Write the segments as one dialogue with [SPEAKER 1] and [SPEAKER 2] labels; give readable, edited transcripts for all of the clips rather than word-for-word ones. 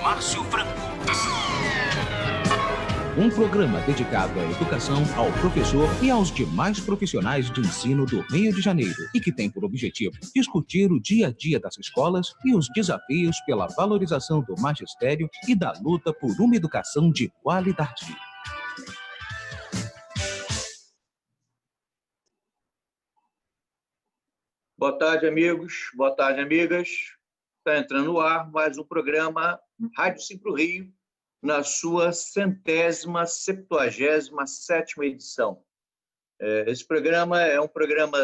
[SPEAKER 1] Márcio Franco.
[SPEAKER 2] Um programa dedicado à educação, ao professor e aos demais profissionais de ensino do Rio de Janeiro e que tem por objetivo discutir o dia a dia das escolas e os desafios pela valorização do magistério e da luta por uma educação de qualidade.
[SPEAKER 3] Boa tarde, amigos. Boa tarde, amigas. Está entrando no ar mais um programa Rádio Simpro Rio, na sua 177ª edição. Esse programa é um programa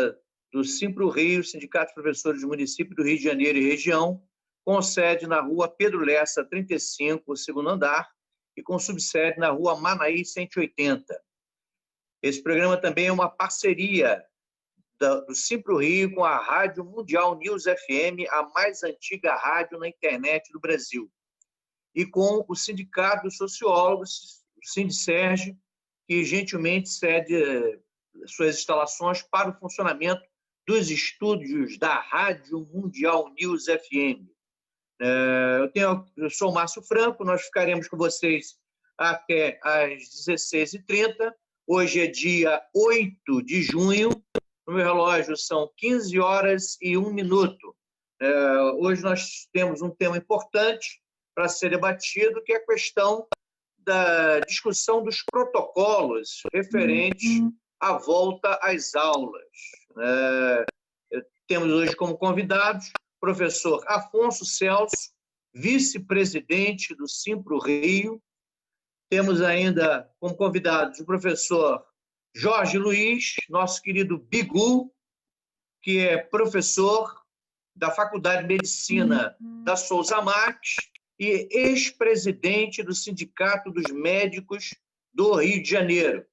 [SPEAKER 3] do Simpro Rio, Sindicato de Professores do Município do Rio de Janeiro e Região, com sede na rua Pedro Lessa, 35, segundo andar, e com subsede na rua Manaí, 180. Esse programa também é uma parceria do Simpro Rio com a Rádio Mundial News FM, a mais antiga rádio na internet do Brasil, e com o Sindicato dos Sociólogos, o Sindicerge, que gentilmente cede suas instalações para o funcionamento dos estúdios da Rádio Mundial News FM. Eu sou o Márcio Franco, nós ficaremos com vocês até às 16h30. Hoje é dia 8 de junho, no meu relógio são 15h01. Hoje nós temos um tema importante para ser debatido, que é a questão da discussão dos protocolos referentes à volta às aulas. Temos hoje como convidados o professor Afonso Celso, vice-presidente do Simpro Rio. Temos ainda como convidados o professor Jorge Luiz, nosso querido Bigu, que é professor da Faculdade de Medicina da Souza Marques e ex-presidente do Sindicato dos Médicos do Rio de Janeiro.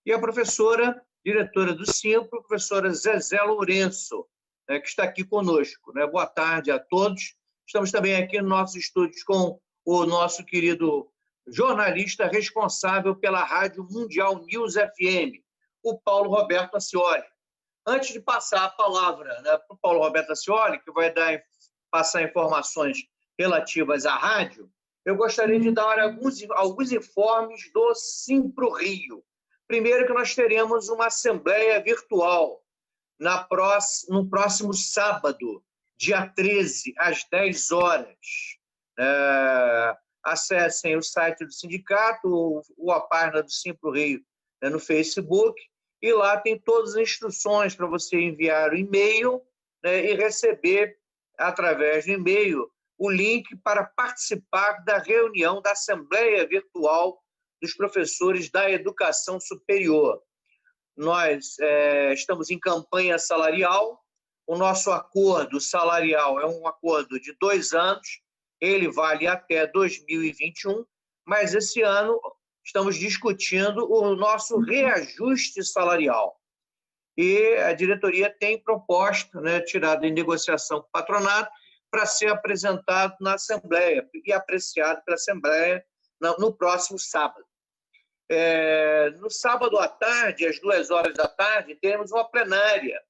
[SPEAKER 3] E a professora, diretora do Simpro, professora Zezé Lourenço, que está aqui conosco. Boa tarde a todos. Estamos também aqui nos nossos estúdios com o nosso querido jornalista responsável pela Rádio Mundial News FM, o Paulo Roberto Ascioli. Antes de passar a palavra para o Paulo Roberto Ascioli, que vai passar informações relativas à rádio, eu gostaria de dar alguns informes do Simpro Rio. Primeiro, que nós teremos uma assembleia virtual no próximo sábado, dia 13, às 10 horas. Acessem o site do sindicato ou a página do Simpro Rio no Facebook, e lá tem todas as instruções para você enviar o e-mail e receber, através do e-mail, o link para participar da reunião da Assembleia Virtual dos Professores da Educação Superior. Nós estamos em campanha salarial. O nosso acordo salarial é um acordo de 2 anos, ele vale até 2021, mas esse ano estamos discutindo o nosso reajuste salarial. E a diretoria tem proposta, tirada em negociação com o patronato, para ser apresentado na Assembleia e apreciado pela Assembleia no próximo sábado. No sábado à tarde, às 2 horas da tarde, teremos uma plenária.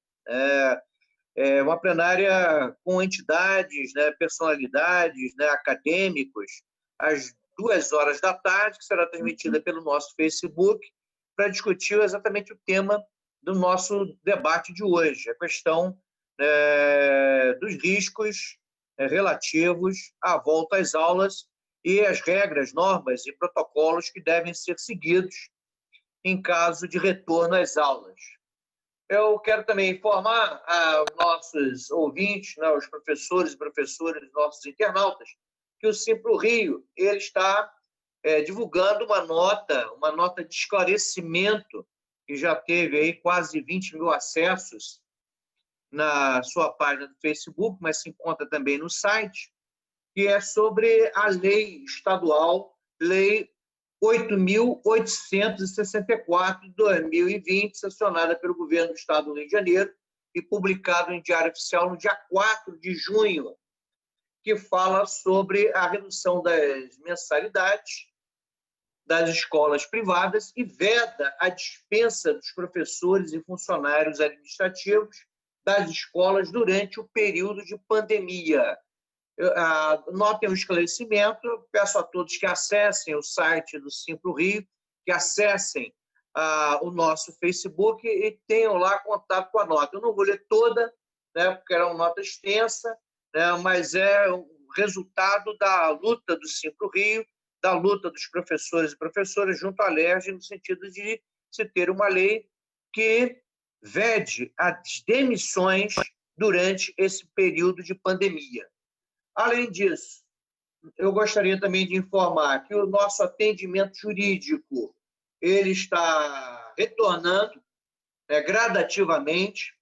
[SPEAKER 3] Uma plenária com entidades, personalidades, acadêmicos, às 2 horas da tarde, que será transmitida pelo nosso Facebook, para discutir exatamente o tema do nosso debate de hoje, a questão dos riscos relativos à volta às aulas e as regras, normas e protocolos que devem ser seguidos em caso de retorno às aulas. Eu quero também informar aos nossos ouvintes, os professores e professoras, nossos internautas, que o Simpro Rio ele está divulgando uma nota de esclarecimento, que já teve aí quase 20 mil acessos na sua página do Facebook, mas se encontra também no site, que é sobre a lei estadual, Lei 8.864 de 2020, sancionada pelo governo do Estado do Rio de Janeiro e publicado em Diário Oficial no dia 4 de junho, que fala sobre a redução das mensalidades das escolas privadas e veda a dispensa dos professores e funcionários administrativos das escolas durante o período de pandemia. Notem o esclarecimento, peço a todos que acessem o site do Simpro Rio, que acessem o nosso Facebook e tenham lá contato com a nota. Eu não vou ler toda, né, porque era uma nota extensa, né, mas é o resultado da luta do Simpro Rio, da luta dos professores e professoras junto à LERJ, no sentido de se ter uma lei que vede as demissões durante esse período de pandemia. Além disso, eu gostaria também de informar que o nosso atendimento jurídico ele está retornando gradativamente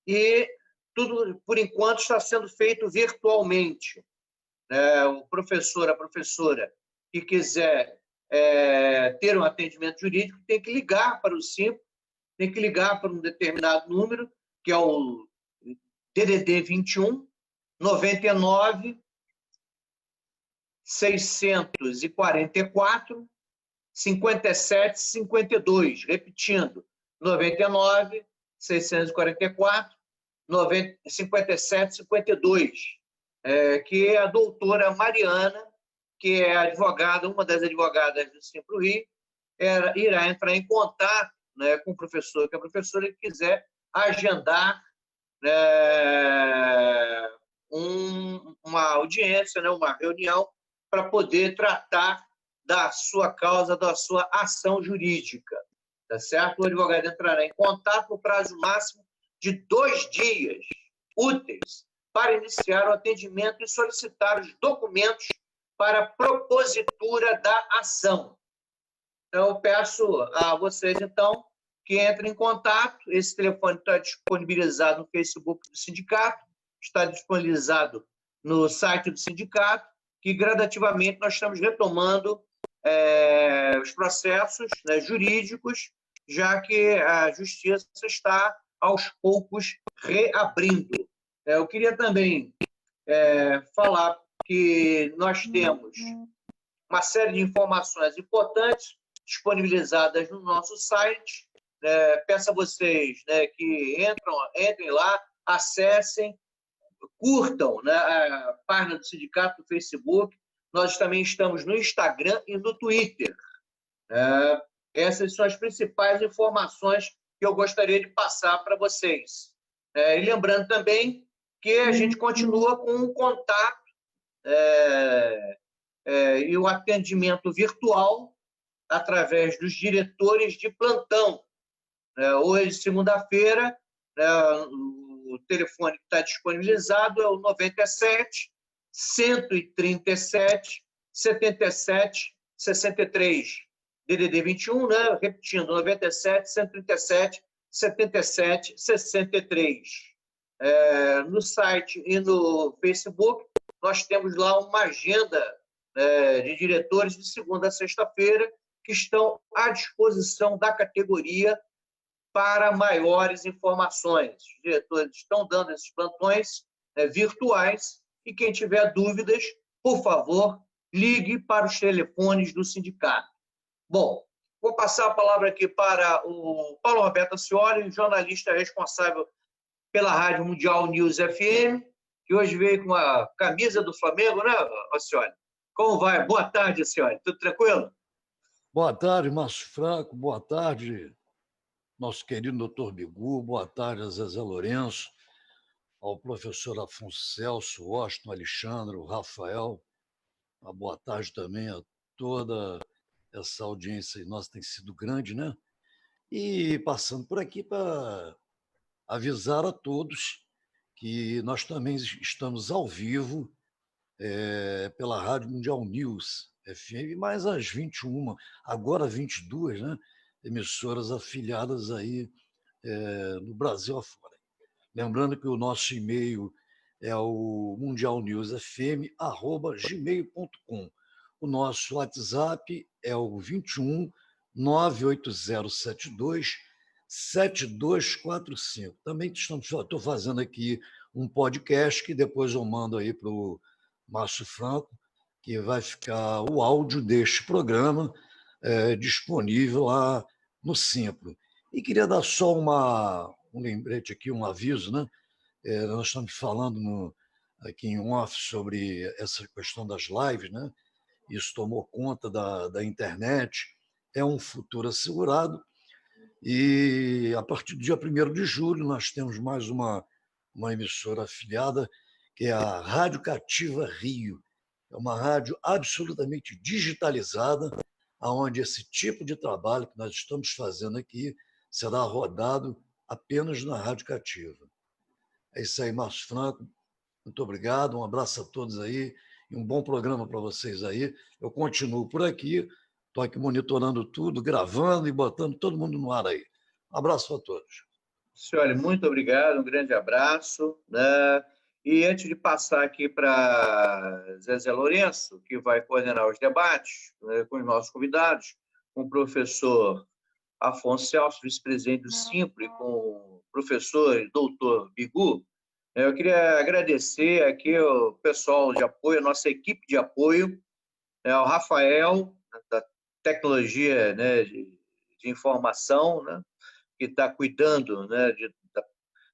[SPEAKER 3] e tudo, por enquanto, está sendo feito virtualmente. O professor, a professora que quiser ter um atendimento jurídico tem que ligar para o Simpro, tem que ligar para um determinado número, que é o DDD 21 99 644 57 52, repetindo, 99 644 57 52, que é a doutora Mariana, que é advogada, uma das advogadas do Simpro Rio, irá entrar em contato, né, com o professor, que a professora quiser agendar uma audiência, né, uma reunião, para poder tratar da sua causa, da sua ação jurídica. Tá certo? O advogado entrará em contato no prazo máximo de 2 dias úteis para iniciar o atendimento e solicitar os documentos para a propositura da ação. Então, eu peço a vocês, então, que entrem em contato. Esse telefone está disponibilizado no Facebook do sindicato, está disponibilizado no site do sindicato, que gradativamente nós estamos retomando os processos, né, jurídicos, já que a justiça está, aos poucos, reabrindo. Eu queria também falar que nós temos uma série de informações importantes disponibilizadas no nosso site. Peço a vocês, né, que entrem lá, acessem, curtam, né, a página do sindicato no Facebook. Nós também estamos no Instagram e no Twitter. Essas são as principais informações que eu gostaria de passar para vocês. E lembrando também que a gente continua com o contato e o atendimento virtual através dos diretores de plantão. Hoje, segunda-feira, o telefone que está disponibilizado é o 97 137 77 63, DDD 21, né? Repetindo, 97 137 77 63. No site e no Facebook, nós temos lá uma agenda de diretores de segunda a sexta-feira que estão à disposição da categoria para maiores informações. Os diretores estão dando esses plantões virtuais e quem tiver dúvidas, por favor, ligue para os telefones do sindicato. Bom, vou passar a palavra aqui para o Paulo Roberto Ascioli, jornalista responsável pela Rádio Mundial News FM, que hoje veio com a camisa do Flamengo, né, Ascioli? Como vai? Boa tarde, Ascioli. Tudo tranquilo?
[SPEAKER 1] Boa tarde, Márcio Franco. Boa tarde, nosso querido doutor Bigu. Boa tarde, a Zezé Lourenço, ao professor Afonso Celso, Washington, Alexandre, o Rafael. Uma boa tarde também a toda essa audiência. Nossa, tem sido grande, né? E passando por aqui para avisar a todos que nós também estamos ao vivo pela Rádio Mundial News FM, mais às 21, agora 22, né? Emissoras afiliadas aí no Brasil afora. Lembrando que o nosso e-mail é o mundialnewsfm@gmail.com. O nosso WhatsApp é o 21 98072 7245. Também estou fazendo aqui um podcast que depois eu mando aí para o Márcio Franco, que vai ficar o áudio deste programa disponível lá no Simpro. E queria dar só um lembrete aqui, um aviso, né? Nós estamos falando aqui em off sobre essa questão das lives, né? Isso tomou conta da internet, é um futuro assegurado. E a partir do dia 1º de julho, nós temos mais uma emissora afiliada, que é a Rádio Cativa Rio. É uma rádio absolutamente digitalizada, onde esse tipo de trabalho que nós estamos fazendo aqui será rodado apenas na Rádio Cativa. É isso aí, Márcio Franco. Muito obrigado, um abraço a todos aí e um bom programa para vocês aí. Eu continuo por aqui, estou aqui monitorando tudo, gravando e botando todo mundo no ar aí. Um abraço a todos.
[SPEAKER 3] Senhor, muito obrigado, um grande abraço, né? E antes de passar aqui para Zezé Lourenço, que vai coordenar os debates, né, com os nossos convidados, com o professor Afonso Celso, vice-presidente do Simpro, e com o professor e doutor Bigu, eu queria agradecer aqui o pessoal de apoio, a nossa equipe de apoio, o Rafael, da tecnologia, né, de informação, né, que está cuidando, né,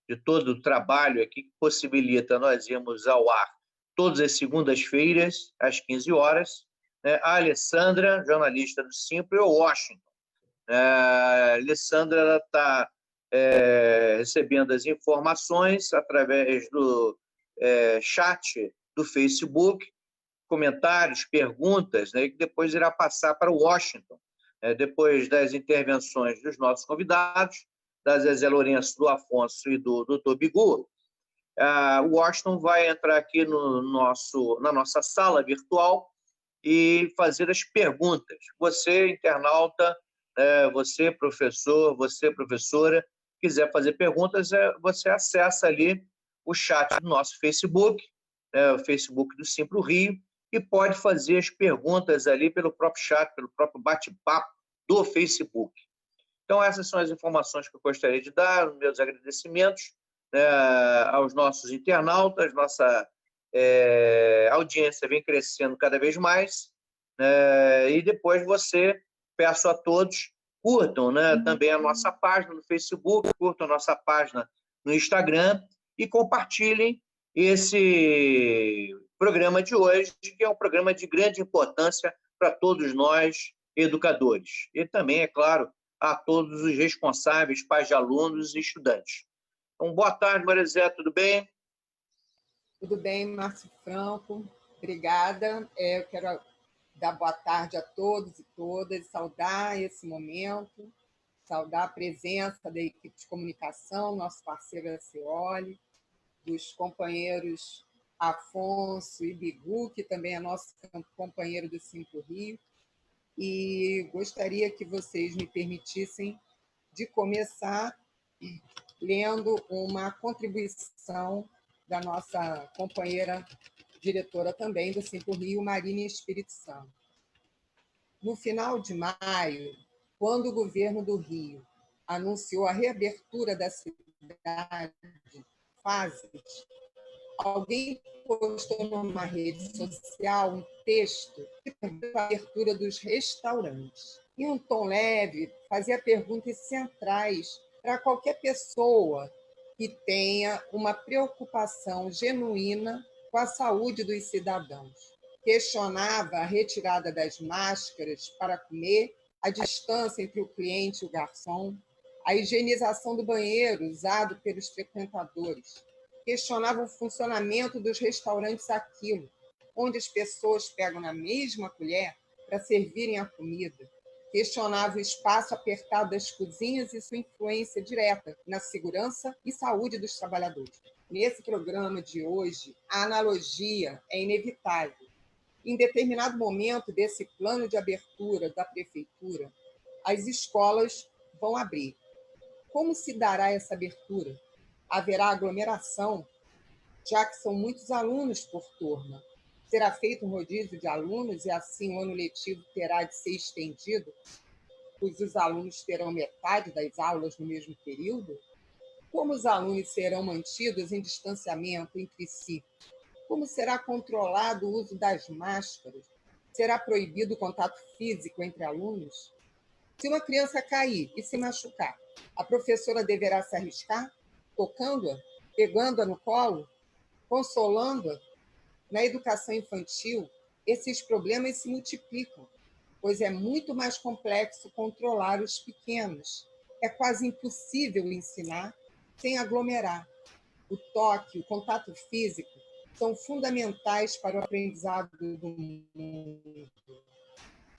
[SPEAKER 3] de todo o trabalho aqui que possibilita nós irmos ao ar todas as segundas-feiras, às 15 horas. Né? A Alessandra, jornalista do Simpro, e o Washington. A Alessandra está recebendo as informações através do chat do Facebook, comentários, perguntas, né, que depois irá passar para o Washington, depois das intervenções dos nossos convidados, da Zezé Lourenço, do Afonso e do Dr. Bigu. O Washington vai entrar aqui na nossa sala virtual e fazer as perguntas. Você, internauta, você, professor, você, professora, quiser fazer perguntas, você acessa ali o chat do nosso Facebook, o Facebook do Simpro Rio, e pode fazer as perguntas ali pelo próprio chat, pelo próprio bate-papo do Facebook. Então, essas são as informações que eu gostaria de dar, meus agradecimentos aos nossos internautas. Nossa audiência vem crescendo cada vez mais. E depois peço a todos, curtam, né, também a nossa página no Facebook, curtam a nossa página no Instagram e compartilhem esse programa de hoje, que é um programa de grande importância para todos nós, educadores. E também, é claro, a todos os responsáveis, pais de alunos e estudantes. Então, boa tarde, Marizé, tudo bem?
[SPEAKER 4] Tudo bem, Márcio Franco, obrigada. Eu quero dar boa tarde a todos e todas, saudar esse momento, saudar a presença da equipe de comunicação, nosso parceiro Acioli, dos companheiros Afonso e Bigu, que também é nosso companheiro do Simpro Rio, e gostaria que vocês me permitissem de começar lendo uma contribuição da nossa companheira diretora também do Simpro Rio, Marina Espírito Santo. No final de maio, quando o governo do Rio anunciou a reabertura da cidade fases, alguém postou numa rede social um texto que previu a abertura dos restaurantes. Em um tom leve, fazia perguntas centrais para qualquer pessoa que tenha uma preocupação genuína com a saúde dos cidadãos. Questionava a retirada das máscaras para comer, a distância entre o cliente e o garçom, a higienização do banheiro usado pelos frequentadores. Questionava o funcionamento dos restaurantes Aquilo, onde as pessoas pegam na mesma colher para servirem a comida. Questionava o espaço apertado das cozinhas e sua influência direta na segurança e saúde dos trabalhadores. Nesse programa de hoje, a analogia é inevitável. Em determinado momento desse plano de abertura da prefeitura, as escolas vão abrir. Como se dará essa abertura? Haverá aglomeração, já que são muitos alunos por turma. Será feito um rodízio de alunos e assim o ano letivo terá de ser estendido, pois os alunos terão metade das aulas no mesmo período? Como os alunos serão mantidos em distanciamento entre si? Como será controlado o uso das máscaras? Será proibido o contato físico entre alunos? Se uma criança cair e se machucar, a professora deverá se arriscar, tocando-a, pegando-a no colo, consolando-a, Na educação infantil, esses problemas se multiplicam, pois é muito mais complexo controlar os pequenos. É quase impossível ensinar sem aglomerar. O toque, o contato físico são fundamentais para o aprendizado do mundo.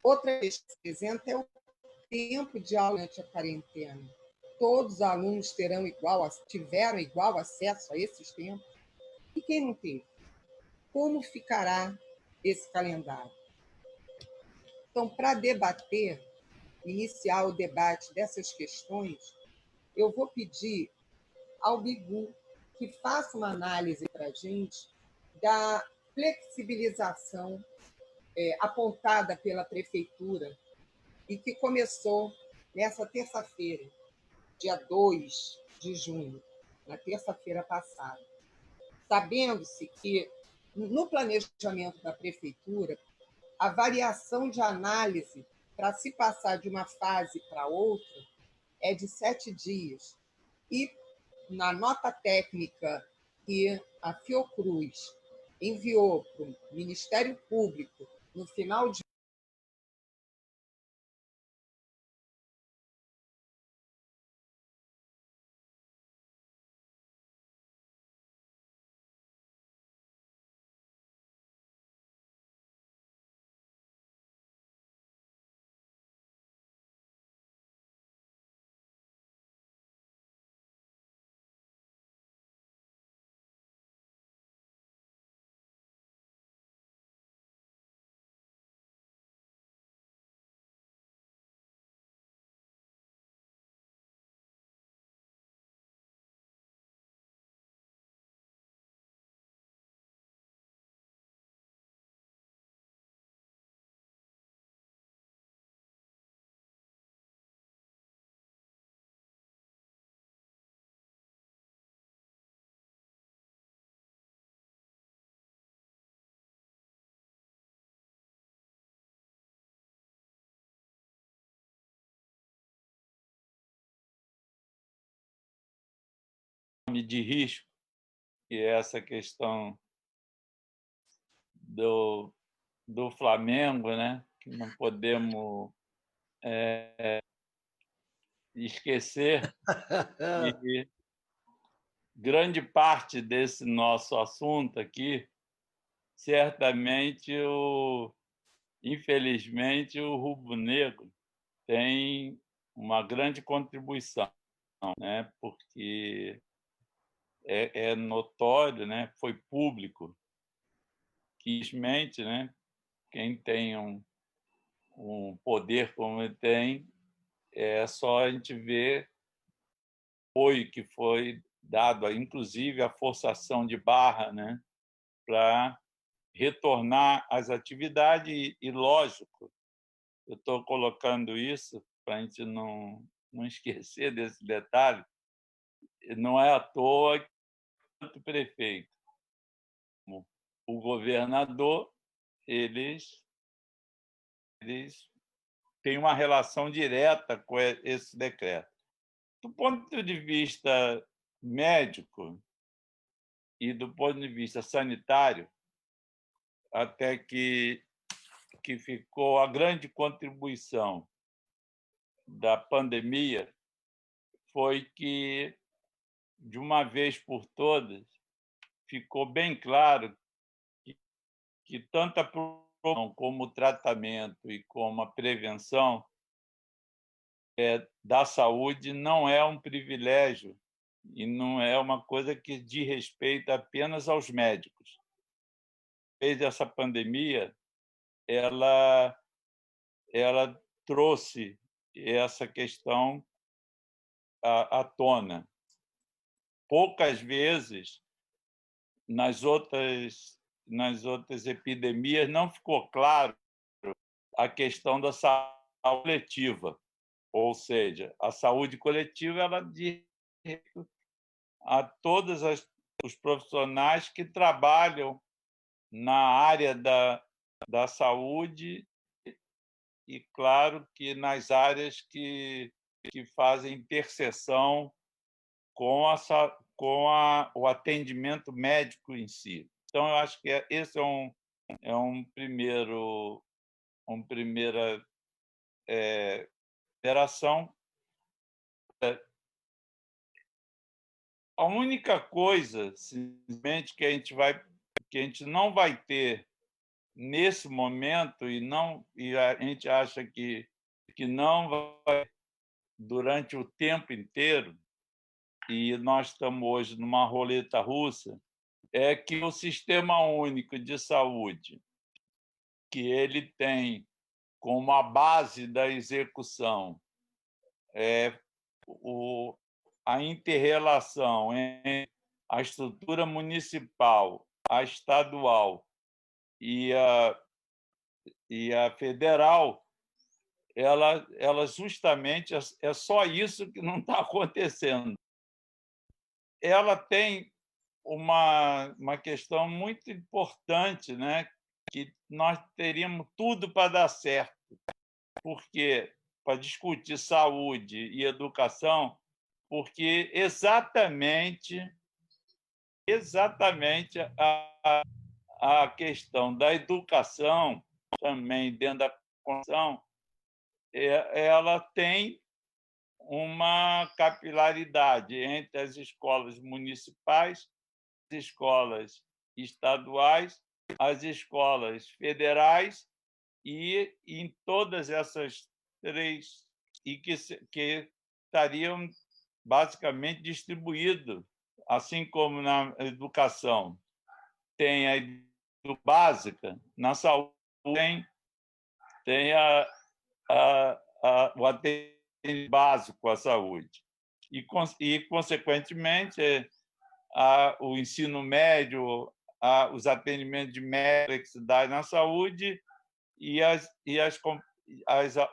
[SPEAKER 4] Outra questão que se apresenta é o tempo de aula durante a quarentena. Todos os alunos tiveram igual acesso a esses tempos? E quem não teve? Como ficará esse calendário? Então, para debater, iniciar o debate dessas questões, eu vou pedir ao Bigu que faça uma análise para a gente da flexibilização apontada pela Prefeitura e que começou nessa terça-feira, dia 2 de junho, na terça-feira passada. Sabendo-se que, no planejamento da Prefeitura, a variação de análise para se passar de uma fase para outra é de 7 dias. E, na nota técnica que a Fiocruz enviou para o Ministério Público no final de
[SPEAKER 5] de risco, que é essa questão do Flamengo, né? Que não podemos esquecer que grande parte desse nosso assunto aqui, certamente, infelizmente, o rubro-negro tem uma grande contribuição, né? Porque é notório, né? Foi público que, infelizmente, né? Quem tem um poder como ele tem, é só a gente ver o apoio que foi dado, inclusive a forçação de barra, né? Para retornar às atividades e, lógico, eu estou colocando isso para a gente não esquecer desse detalhe, não é à toa que tanto o prefeito como o governador, eles têm uma relação direta com esse decreto. Do ponto de vista médico e do ponto de vista sanitário, até que ficou a grande contribuição da pandemia foi que, de uma vez por todas, ficou bem claro que tanto a promoção como o tratamento e como a prevenção da saúde não é um privilégio e não é uma coisa que diz respeito apenas aos médicos. Desde essa pandemia, ela trouxe essa questão à tona. Poucas vezes, nas outras epidemias, não ficou claro a questão da saúde coletiva, ou seja, a saúde coletiva ela diz a todos os profissionais que trabalham na área da saúde e, claro, que nas áreas que fazem interseção com o atendimento médico em si. Então, eu acho que esse é um primeira interação. A única coisa, simplesmente, que a gente não vai ter nesse momento e a gente acha que não vai durante o tempo inteiro, e nós estamos hoje numa roleta russa, é que o Sistema Único de Saúde, que ele tem como a base da execução a inter-relação entre a estrutura municipal, a estadual e a federal, ela justamente é só isso que não está acontecendo. Ela tem uma questão muito importante, né? Que nós teríamos tudo para dar certo, porque para discutir saúde e educação, porque exatamente a questão da educação também dentro da Constituição, ela tem uma capilaridade entre as escolas municipais, as escolas estaduais, as escolas federais e em todas essas três, e que estariam basicamente distribuídos, assim como na educação tem a educação básica, na saúde tem o atendimento básico à saúde e consequentemente, o ensino médio, os atendimentos de média complexidade na saúde e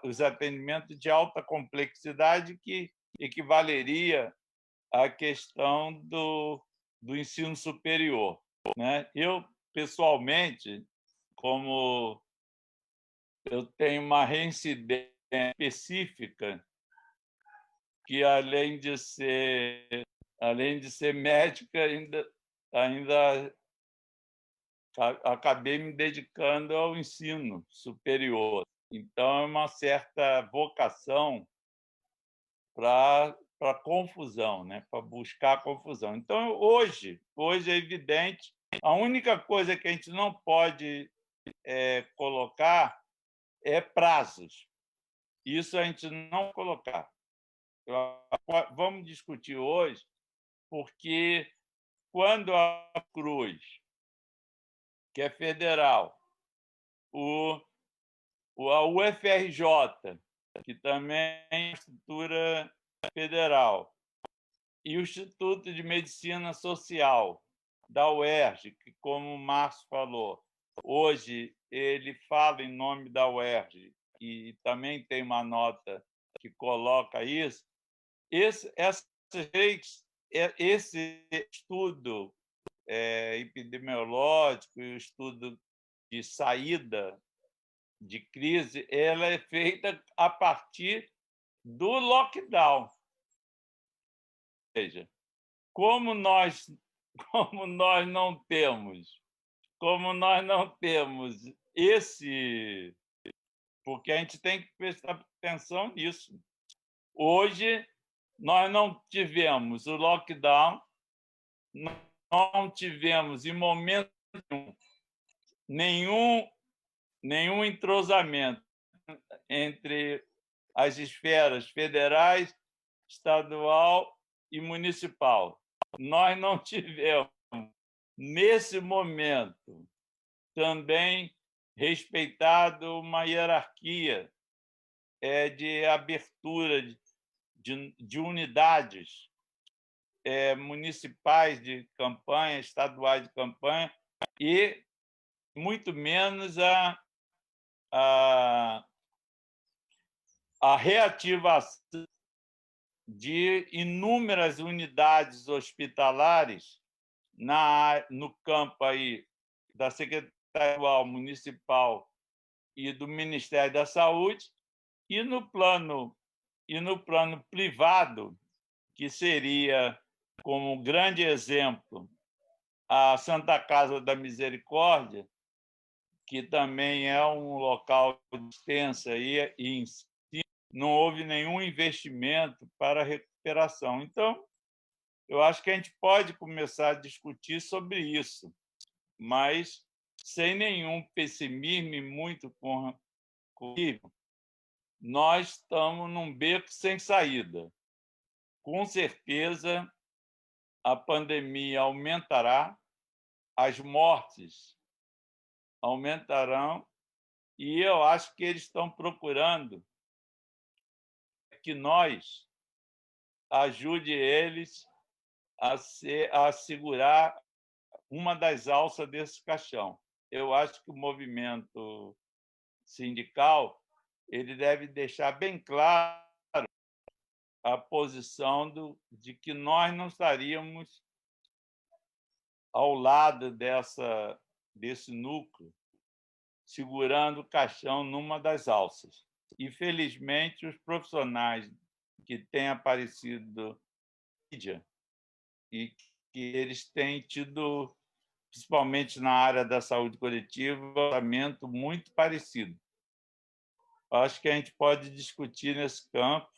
[SPEAKER 5] os atendimentos de alta complexidade, que equivaleria à questão do ensino superior, né? Eu, pessoalmente, como eu tenho uma reincidência específica, que além de ser médica, ainda acabei me dedicando ao ensino superior. Então, é uma certa vocação para confusão, né? Para buscar confusão. Então, hoje é evidente, a única coisa que a gente não pode colocar é prazos. Isso a gente não colocar. Vamos discutir hoje, porque quando a Cruz, que é federal, a UFRJ, que também é estrutura federal, e o Instituto de Medicina Social da UERJ, que, como o Márcio falou, hoje ele fala em nome da UERJ e também tem uma nota que coloca isso, esse estudo epidemiológico e o estudo de saída de crise, ela é feita a partir do lockdown. Ou seja, como nós não temos esse, porque a gente tem que prestar atenção nisso. Hoje nós não tivemos o lockdown, não tivemos em momento nenhum entrosamento entre as esferas federais, estadual e municipal. Nós não tivemos, nesse momento, também respeitado uma hierarquia de abertura de unidades municipais de campanha, estaduais de campanha, e muito menos a reativação de inúmeras unidades hospitalares no campo aí da Secretaria Municipal e do Ministério da Saúde, e no plano privado, que seria, como grande exemplo, a Santa Casa da Misericórdia, que também é um local de assistência e ensino, não houve nenhum investimento para a recuperação. Então, eu acho que a gente pode começar a discutir sobre isso, mas sem nenhum pessimismo e muito comigo. Nós estamos num beco sem saída. Com certeza, a pandemia aumentará, as mortes aumentarão, e eu acho que eles estão procurando que nós ajude eles a segurar uma das alças desse caixão. Eu acho que o movimento sindical ele deve deixar bem claro a posição de que nós não estaríamos ao lado desse núcleo, segurando o caixão numa das alças. E, felizmente, os profissionais que têm aparecido na mídia e que eles têm tido, principalmente na área da saúde coletiva, um tratamento muito parecido. Acho que a gente pode discutir nesse campo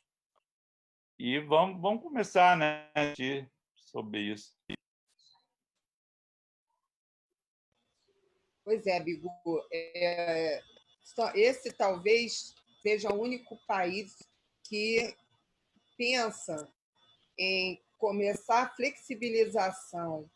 [SPEAKER 5] e vamos começar, né, a discutir sobre isso.
[SPEAKER 4] Pois é, Bigu. Esse talvez seja o único país que pensa em começar a flexibilização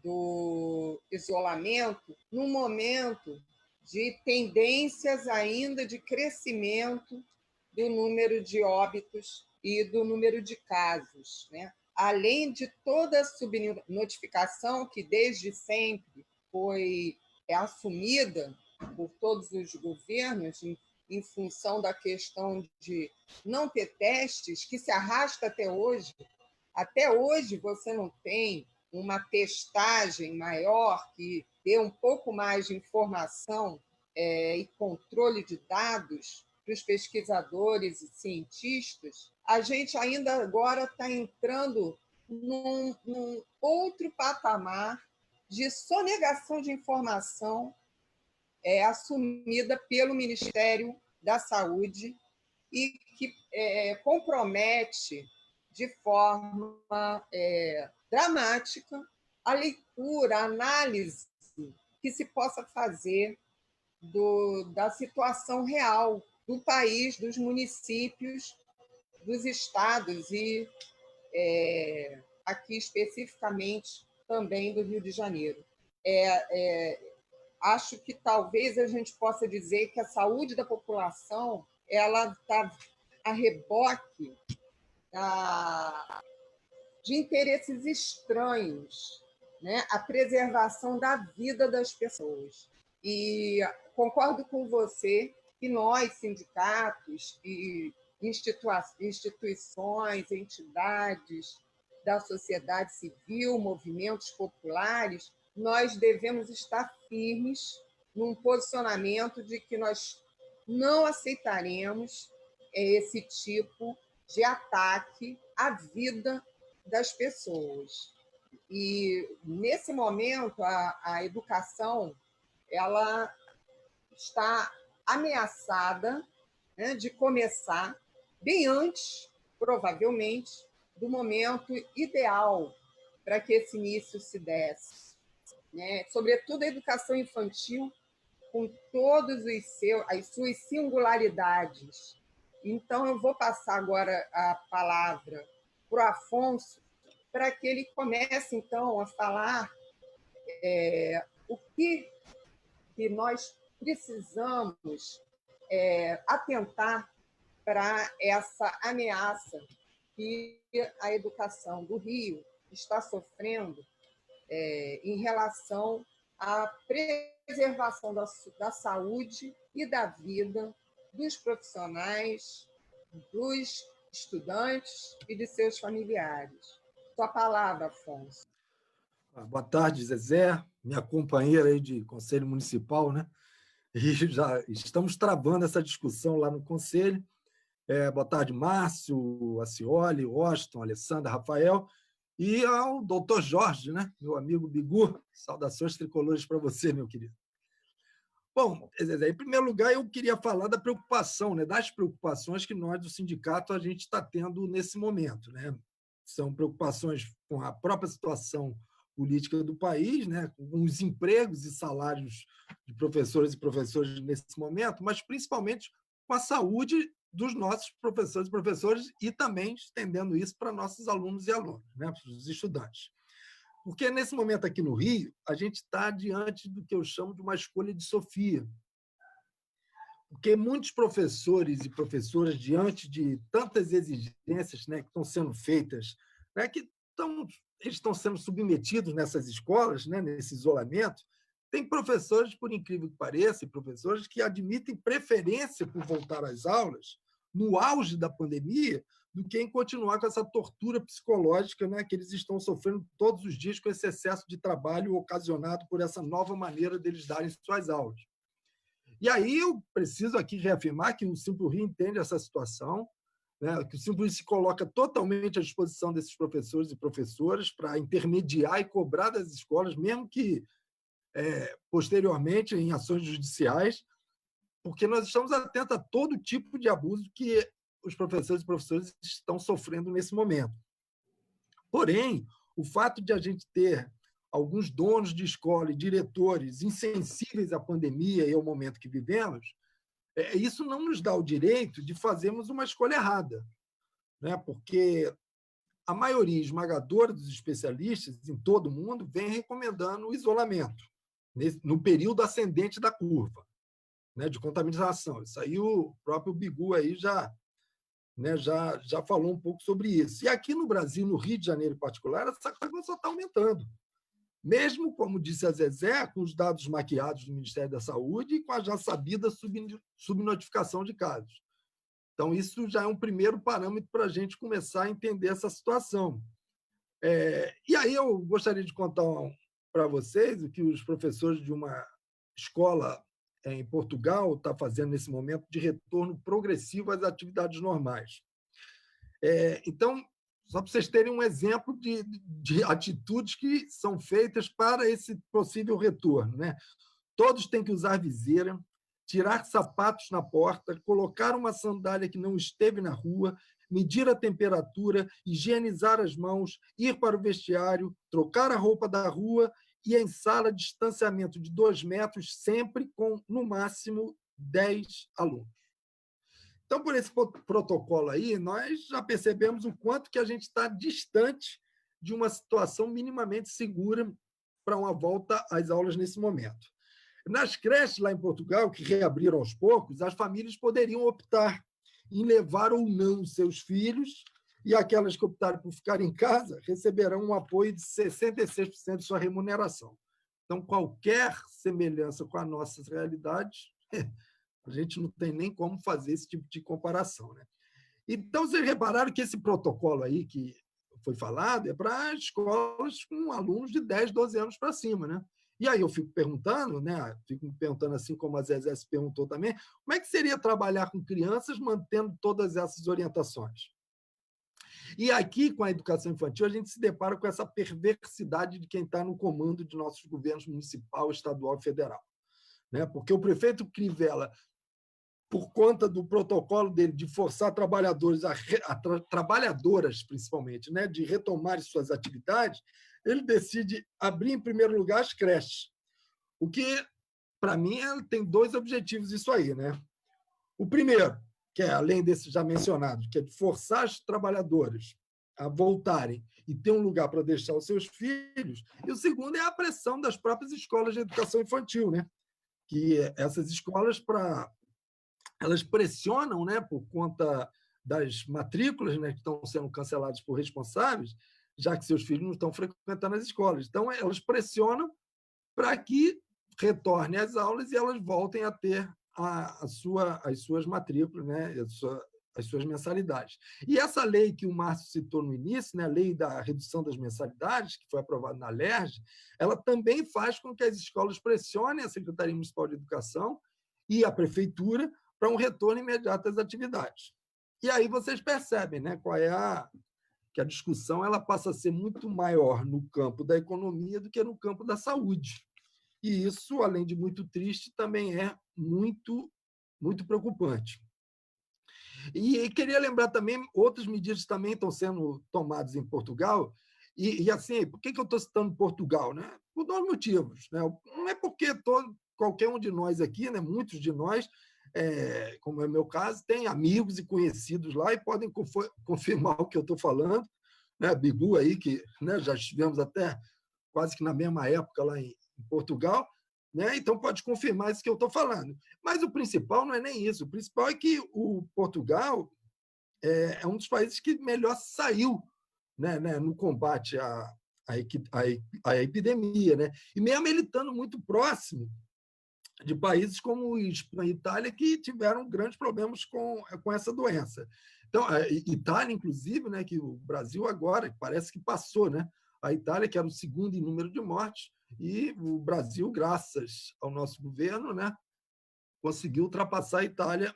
[SPEAKER 4] do isolamento num momento de tendências ainda de crescimento do número de óbitos e do número de casos, né? Além de toda a subnotificação que desde sempre foi assumida por todos os governos em função da questão de não ter testes, que se arrasta até hoje. Até hoje você não tem uma testagem maior que dê um pouco mais de informação e controle de dados para os pesquisadores e cientistas. A gente ainda agora está entrando num outro patamar de sonegação de informação assumida pelo Ministério da Saúde e que compromete de forma dramática a leitura, a análise que se possa fazer da situação real do país, dos municípios, dos estados e, aqui especificamente, também do Rio de Janeiro. Acho que talvez a gente possa dizer que a saúde da população ela está a reboque de interesses estranhos, né? A preservação da vida das pessoas. E concordo com você que nós, sindicatos e instituições, entidades da sociedade civil, movimentos populares, nós devemos estar firmes num posicionamento de que nós não aceitaremos esse tipo de ataque à vida das pessoas. E, nesse momento, a educação ela está ameaçada, né, de começar bem antes, provavelmente, do momento ideal para que esse início se desse, né? Sobretudo a educação infantil, com todas as suas singularidades. Então, eu vou passar agora a palavra para o Afonso, para que ele comece, então, a falar o que nós precisamos atentar para essa ameaça que a educação do Rio está sofrendo em relação à preservação da saúde e da vida dos profissionais, dos estudantes e de seus familiares. Sua palavra, Afonso.
[SPEAKER 6] Boa tarde, Zezé, minha companheira aí de Conselho Municipal, né? E já estamos travando essa discussão lá no Conselho. Boa tarde, Márcio, Acioli, Washington, Alessandra, Rafael. e ao doutor Jorge, né? Meu amigo Bigu. Saudações tricolores para você, meu querido. Bom, em primeiro lugar, eu queria falar da preocupação, né? Das preocupações que nós, do sindicato, a gente está tendo nesse momento, né? São preocupações com a própria situação política do país, né? Com os empregos e salários de professoras e professores nesse momento, mas principalmente com a saúde dos nossos professores e professores e também estendendo isso para nossos alunos e alunas, né? Para os estudantes. Porque, nesse momento aqui no Rio, a gente está diante do que eu chamo de uma escolha de Sofia. Porque muitos professores e professoras, diante de tantas exigências, né, que estão sendo feitas, né, eles estão sendo submetidos nessas escolas, né, nesse isolamento, tem professores, por incrível que pareça, e professores que admitem preferência por voltar às aulas no auge da pandemia, do que em continuar com essa tortura psicológica, né, que eles estão sofrendo todos os dias com esse excesso de trabalho ocasionado por essa nova maneira deles darem suas aulas. E aí eu preciso aqui reafirmar que o Simplo Rio entende essa situação, né, que o Simplo Rio se coloca totalmente à disposição desses professores e professoras para intermediar e cobrar das escolas, mesmo que posteriormente em ações judiciais, porque nós estamos atentos a todo tipo de abuso que os professores e professores estão sofrendo nesse momento. Porém, o fato de a gente ter alguns donos de escola e diretores insensíveis à pandemia e ao momento que vivemos, isso não nos dá o direito de fazermos uma escolha errada, né? Porque a maioria esmagadora dos especialistas em todo o mundo vem recomendando o isolamento no período ascendente da curva, né, de contaminação. Isso aí o próprio Bigu aí já falou um pouco sobre isso. E aqui no Brasil, no Rio de Janeiro em particular, essa coisa só está aumentando. Mesmo, como disse a Zezé, com os dados maquiados do Ministério da Saúde e com a já sabida subnotificação de casos. Então, isso já é um primeiro parâmetro para a gente começar a entender essa situação. E aí eu gostaria de contar para vocês o que os professores de uma escola em Portugal estão fazendo nesse momento de retorno progressivo às atividades normais. Então, só para vocês terem um exemplo de atitudes que são feitas para esse possível retorno, né? Todos têm que usar viseira, tirar sapatos na porta, colocar uma sandália que não esteve na rua, medir a temperatura, higienizar as mãos, ir para o vestiário, trocar a roupa da rua e em sala de distanciamento de 2 metros, sempre com, no máximo, 10 alunos. Então, por esse protocolo aí, nós já percebemos o quanto que a gente está distante de uma situação minimamente segura para uma volta às aulas nesse momento. Nas creches lá em Portugal, que reabriram aos poucos, as famílias poderiam optar em levar ou não seus filhos, e aquelas que optarem por ficar em casa receberão um apoio de 66% de sua remuneração. Então, qualquer semelhança com a nossa realidade, a gente não tem nem como fazer esse tipo de comparação, né? Então, vocês repararam que esse protocolo aí que foi falado é para escolas com alunos de 10, 12 anos para cima, né? E aí eu fico perguntando, né? Fico me perguntando, assim como a Zezé se perguntou também, como é que seria trabalhar com crianças mantendo todas essas orientações? E aqui, com a educação infantil, a gente se depara com essa perversidade de quem está no comando de nossos governos municipal, estadual e federal, né? Porque o prefeito Crivella, por conta do protocolo dele de forçar trabalhadores, trabalhadoras principalmente, né, de retomar suas atividades, ele decide abrir, em primeiro lugar, as creches. O que, para mim, tem 2 objetivos isso aí, né? O primeiro, que é, além desse já mencionado, que é de forçar as trabalhadoras a voltarem e ter um lugar para deixar os seus filhos, e o segundo é a pressão das próprias escolas de educação infantil, né? Que essas escolas, elas pressionam, né, por conta das matrículas, né, que estão sendo canceladas por responsáveis, já que seus filhos não estão frequentando as escolas. Então, elas pressionam para que retornem às aulas e elas voltem a ter as suas matrículas, né, as suas mensalidades. E essa lei que o Márcio citou no início, né, a lei da redução das mensalidades, que foi aprovada na LERJ, ela também faz com que as escolas pressionem a Secretaria Municipal de Educação e a Prefeitura para um retorno imediato às atividades. E aí vocês percebem, né, qual é que a discussão ela passa a ser muito maior no campo da economia do que no campo da saúde. E isso, além de muito triste, também é muito, muito preocupante. E queria lembrar também, outras medidas também estão sendo tomadas em Portugal, e assim, por que eu estou citando Portugal? Né? Por dois motivos. Né? Não é porque qualquer um de nós aqui, né, muitos de nós, como é o meu caso, tem amigos e conhecidos lá e podem confirmar o que eu estou falando. Né? Bigu aí, que, né, já estivemos até quase que na mesma época lá em Portugal, né? Então pode confirmar isso que eu estou falando. Mas o principal não é nem isso. O principal é que o Portugal é um dos países que melhor saiu, né, no combate à epidemia, né? E mesmo ele estando muito próximo de países como Espanha e Itália, que tiveram grandes problemas com essa doença. Então, a Itália, inclusive, né, que o Brasil agora parece que passou, né? A Itália, que era o segundo em número de mortes, e o Brasil, graças ao nosso governo, né, conseguiu ultrapassar a Itália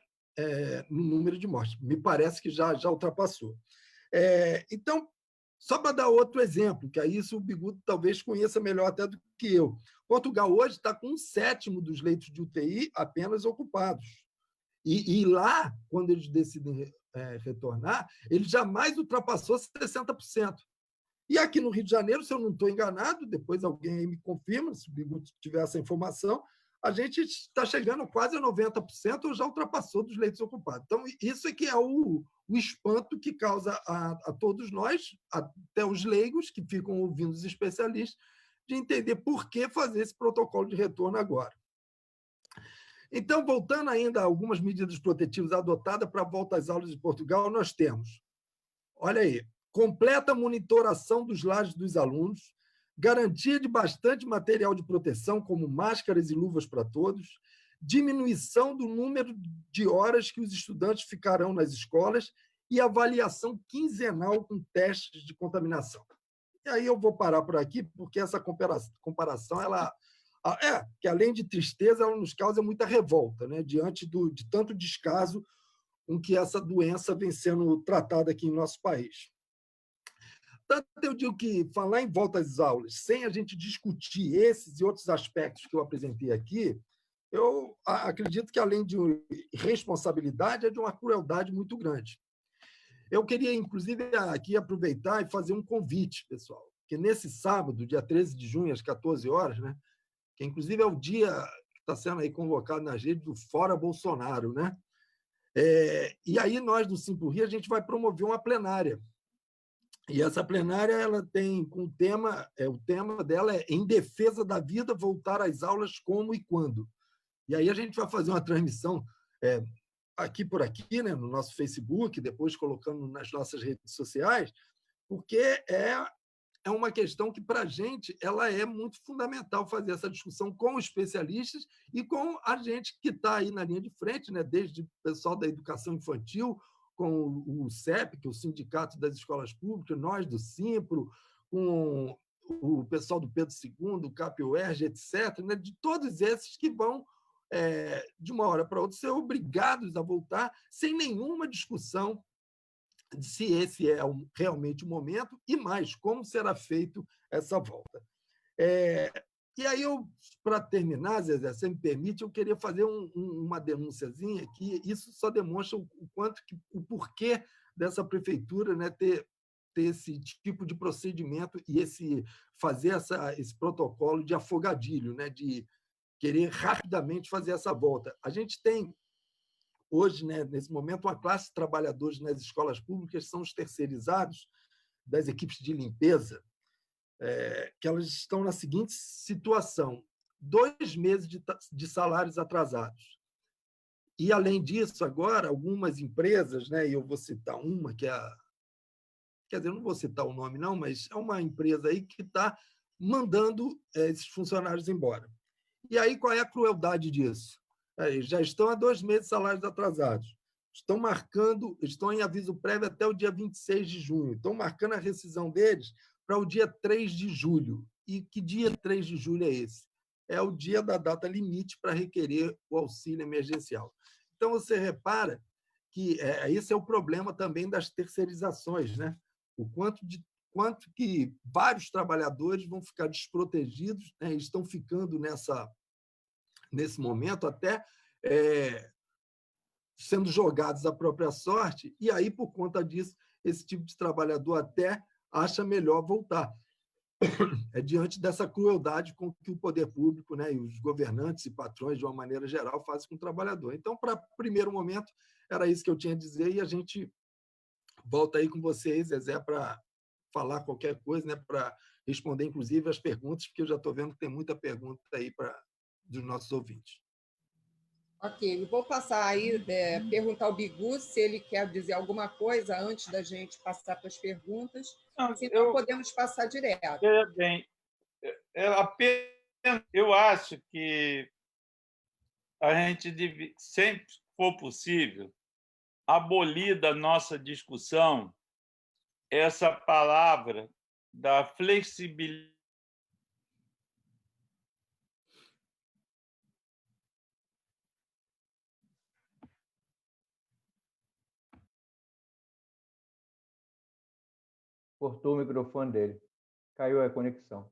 [SPEAKER 6] no número de mortes. Me parece que já ultrapassou. Então, só para dar outro exemplo, que aí isso o Biguto talvez conheça melhor até do que eu. Portugal hoje está com 1/7 dos leitos de UTI apenas ocupados. E lá, quando eles decidem retornar, ele jamais ultrapassou 60%. E aqui no Rio de Janeiro, se eu não estou enganado, depois alguém aí me confirma, se o Biguto tiver essa informação, a gente está chegando quase a 90% ou já ultrapassou dos leitos ocupados. Então, isso é que é o espanto que causa a todos nós, até os leigos que ficam ouvindo os especialistas, de entender por que fazer esse protocolo de retorno agora. Então, voltando ainda a algumas medidas protetivas adotadas para a volta às aulas de Portugal, nós temos, olha aí, completa monitoração dos lares dos alunos, garantia de bastante material de proteção, como máscaras e luvas para todos, diminuição do número de horas que os estudantes ficarão nas escolas e avaliação quinzenal com testes de contaminação. E aí eu vou parar por aqui, porque essa comparação, que além de tristeza, ela nos causa muita revolta, né? Diante de tanto descaso com que essa doença vem sendo tratada aqui em nosso país. Tanto eu digo que falar em volta às aulas, sem a gente discutir esses e outros aspectos que eu apresentei aqui, eu acredito que, além de responsabilidade, é de uma crueldade muito grande. Eu queria, inclusive, aqui aproveitar e fazer um convite, pessoal, que nesse sábado, dia 13 de junho, às 14 horas, né, que inclusive é o dia que está sendo aí convocado na rede do Fora Bolsonaro, né? E aí nós, do Simplo Rio, a gente vai promover uma plenária. E essa plenária ela tem com o tema dela é Em Defesa da Vida, voltar às aulas como e quando. E aí a gente vai fazer uma transmissão aqui por aqui, né, no nosso Facebook, depois colocando nas nossas redes sociais, porque é uma questão que, para a gente, ela é muito fundamental fazer essa discussão com os especialistas e com a gente que está aí na linha de frente, né, desde o pessoal da educação infantil, com o CEP, que é o Sindicato das Escolas Públicas, nós do Simpro, com o pessoal do Pedro II, o CAP-UERJ, etc., né, de todos esses que vão, de uma hora para outra, ser obrigados a voltar sem nenhuma discussão de se esse é realmente o momento e mais, como será feito essa volta. E aí, para terminar, Zezé, se me permite, eu queria fazer uma denúnciazinha que isso só demonstra o porquê dessa prefeitura, né, ter esse tipo de procedimento e fazer esse protocolo de afogadilho, né, de querer rapidamente fazer essa volta. A gente tem hoje, né, nesse momento, uma classe de trabalhadores nas escolas públicas são os terceirizados das equipes de limpeza, que elas estão na seguinte situação: 2 meses de salários atrasados. E, além disso, agora, algumas empresas, né, e eu vou citar uma, que é quer dizer, eu não vou citar o nome, não, mas é uma empresa aí que está mandando esses funcionários embora. E aí, qual é a crueldade disso? Já estão há 2 meses de salários atrasados. Estão em aviso prévio até o dia 26 de junho. Estão marcando a rescisão deles para o dia 3 de julho. E que dia 3 de julho é esse? É o dia da data limite para requerer o auxílio emergencial. Então, você repara que esse é o problema também das terceirizações, né? quanto que vários trabalhadores vão ficar desprotegidos, né? Estão ficando nesse momento até sendo jogados à própria sorte, e aí, por conta disso, esse tipo de trabalhador até acha melhor voltar. É diante dessa crueldade com que o poder público, né, e os governantes e patrões, de uma maneira geral, fazem com o trabalhador. Então, para primeiro momento, era isso que eu tinha a dizer, e a gente volta aí com vocês, Zezé, para falar qualquer coisa, né, para responder, inclusive, as perguntas, porque eu já estou vendo que tem muita pergunta aí dos nossos ouvintes.
[SPEAKER 4] Ok, eu vou passar aí, perguntar ao Bigu se ele quer dizer alguma coisa antes da gente passar para as perguntas.
[SPEAKER 5] Não,
[SPEAKER 4] senão podemos passar direto.
[SPEAKER 5] Bem, eu acho que a gente deve, sempre que for possível, abolir da nossa discussão essa palavra da flexibilidade.
[SPEAKER 7] Cortou o microfone dele. Caiu a conexão.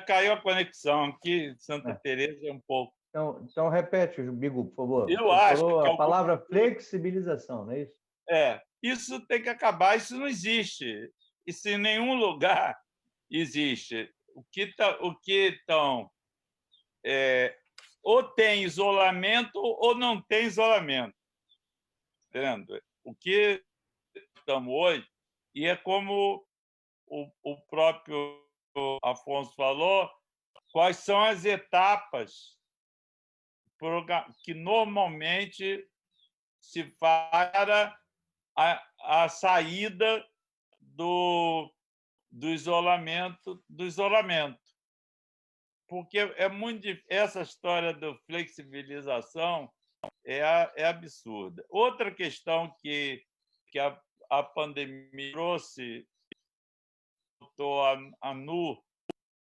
[SPEAKER 5] Caiu a conexão aqui, Santa Teresa é um pouco.
[SPEAKER 7] Então repete, Bigu, por favor.
[SPEAKER 5] Eu
[SPEAKER 7] Você
[SPEAKER 5] acho
[SPEAKER 7] falou
[SPEAKER 5] que
[SPEAKER 7] a palavra flexibilização, não é isso?
[SPEAKER 5] Isso tem que acabar, isso não existe. Isso em nenhum lugar existe. O que estão ou tem isolamento ou não tem isolamento. Entendendo? O que estamos hoje, e é como o próprio Afonso falou, quais são as etapas que normalmente se faz para a saída do isolamento, porque é muito essa história da flexibilização é absurda. Outra questão que a pandemia trouxe, botou a nu,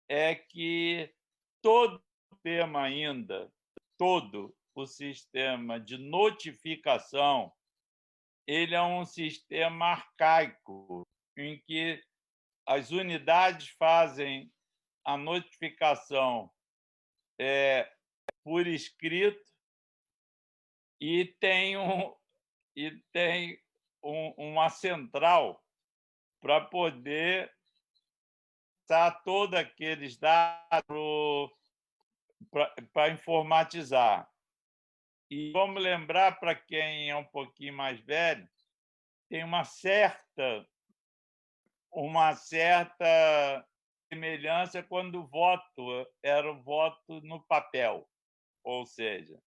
[SPEAKER 5] é que todo o sistema ainda, todo o sistema de notificação, ele é um sistema arcaico, em que as unidades fazem a notificação por escrito e tem uma central para poder passar todos aqueles dados para informatizar. E vamos lembrar, para quem é um pouquinho mais velho, tem uma certa semelhança quando o voto era o voto no papel, ou seja,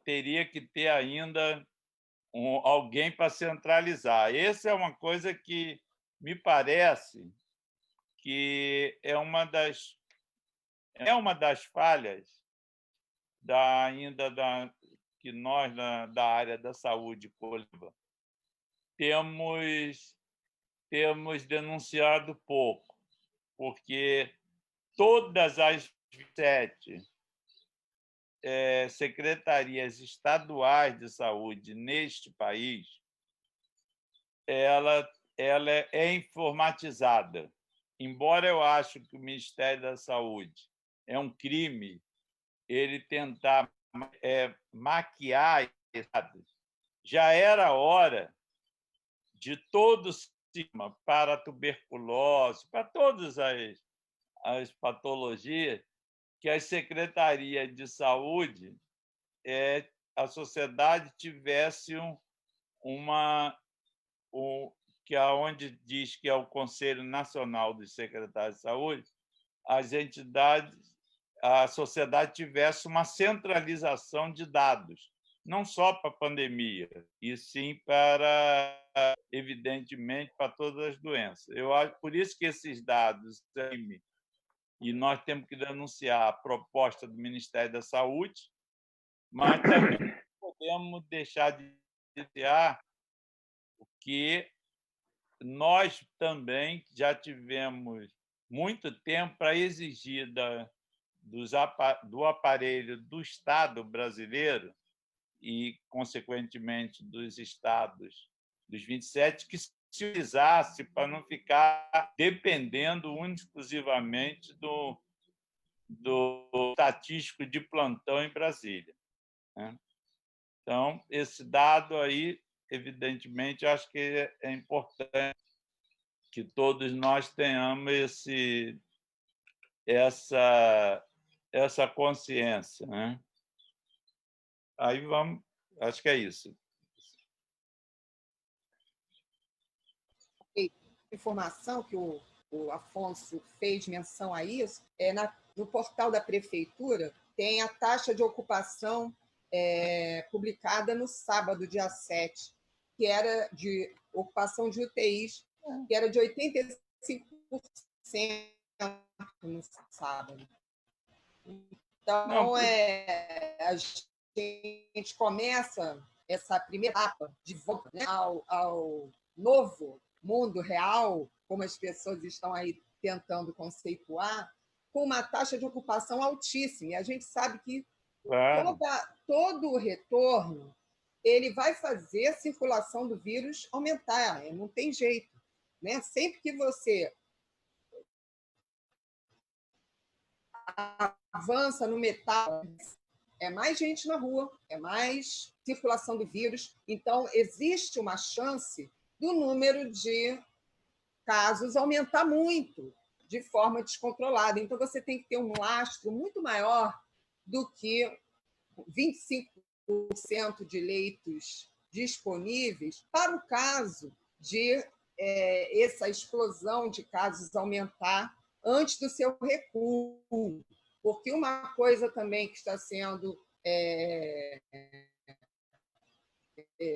[SPEAKER 5] teria que ter ainda alguém para centralizar. Essa é uma coisa que me parece que é uma das falhas que nós, da área da saúde coletiva, temos denunciado pouco, porque todas as 7 secretarias estaduais de saúde neste país, ela é informatizada. Embora eu acho que o Ministério da Saúde é um crime ele tentar maquiar esses dados, já era hora de todo o sistema para a tuberculose, para todas as patologias, que as secretarias de saúde, a sociedade tivesse que é onde diz que é o Conselho Nacional dos Secretários de Saúde, as entidades, a sociedade tivesse uma centralização de dados, não só para a pandemia, e sim para, evidentemente, para todas as doenças. Eu acho por isso que esses dados, e nós temos que denunciar a proposta do Ministério da Saúde, mas também não podemos deixar de denunciar que nós também já tivemos muito tempo para exigir do aparelho do Estado brasileiro e, consequentemente, dos estados, dos 27, que se utilizasse para não ficar dependendo única e exclusivamente do estatístico de plantão em Brasília, né? Então, esse dado aí, evidentemente, acho que é importante que todos nós tenhamos essa consciência, né? Aí vamos, acho que é isso.
[SPEAKER 4] Informação que o Afonso fez menção a isso, no portal da prefeitura tem a taxa de ocupação publicada no sábado, dia 7, que era de ocupação de UTIs, que era de 85% no sábado. Então, a gente começa essa primeira etapa de volta, né, ao novo mundo real, como as pessoas estão aí tentando conceituar, com uma taxa de ocupação altíssima. E a gente sabe que todo o retorno ele vai fazer a circulação do vírus aumentar, não tem jeito, né? Sempre que você avança no metal, é mais gente na rua, é mais circulação do vírus. Então, existe uma chance do número de casos aumentar muito, de forma descontrolada. Então, você tem que ter um lastro muito maior do que 25% de leitos disponíveis para o caso de essa explosão de casos aumentar antes do seu recuo. Porque uma coisa também que está sendo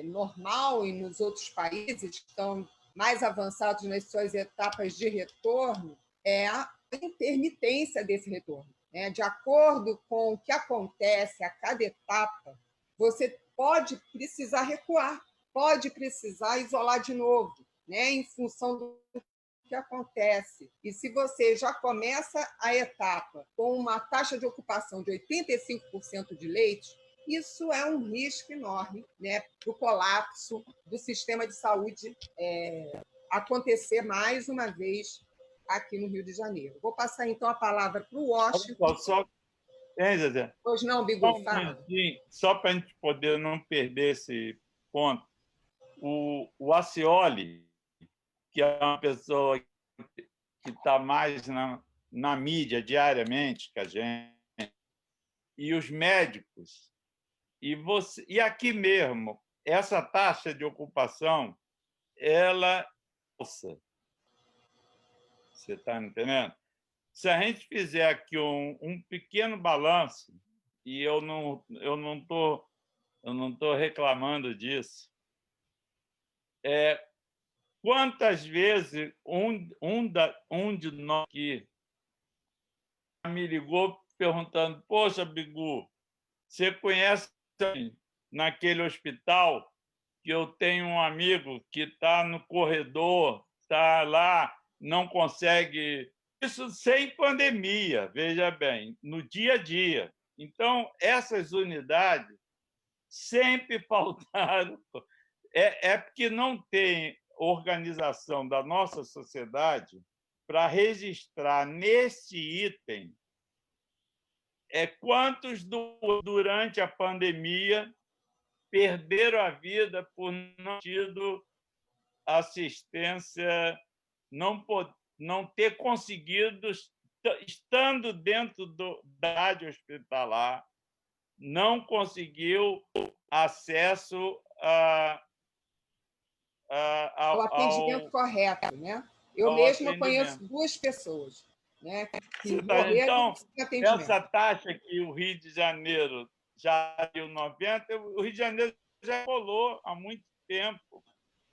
[SPEAKER 4] normal e nos outros países que estão mais avançados nas suas etapas de retorno é a intermitência desse retorno, né? De acordo com o que acontece a cada etapa, você pode precisar recuar, pode precisar isolar de novo, né? Em função do que acontece. E se você já começa a etapa com uma taxa de ocupação de 85% de leitos, isso é um risco enorme, né, para o colapso do sistema de saúde acontecer mais uma vez aqui no Rio de Janeiro. Vou passar, então, a palavra para o Washington.
[SPEAKER 5] Zezé?
[SPEAKER 4] Pois não, Bigu, fala.
[SPEAKER 5] Só para a gente poder não perder esse ponto. O Acioli, que é uma pessoa que está mais na mídia diariamente que a gente, e os médicos, e aqui mesmo, essa taxa de ocupação, ela... Nossa, você está entendendo? Se a gente fizer aqui um pequeno balanço, e eu não estou reclamando disso, quantas vezes um de nós aqui me ligou perguntando: poxa, Bigu, você conhece naquele hospital que eu tenho um amigo que está no corredor, está lá, não consegue... Isso sem pandemia, veja bem, no dia a dia. Então, essas unidades sempre faltaram. É porque não tem organização da nossa sociedade para registrar nesse item quantos durante a pandemia perderam a vida por não ter tido assistência, não ter conseguido, estando dentro da área hospitalar, não conseguiu acesso
[SPEAKER 4] ao atendimento correto, né? Eu mesma conheço 2 pessoas, né, que morreram sem atendimento.
[SPEAKER 5] Essa taxa que o Rio de Janeiro já deu 90, o Rio de Janeiro já rolou há muito tempo,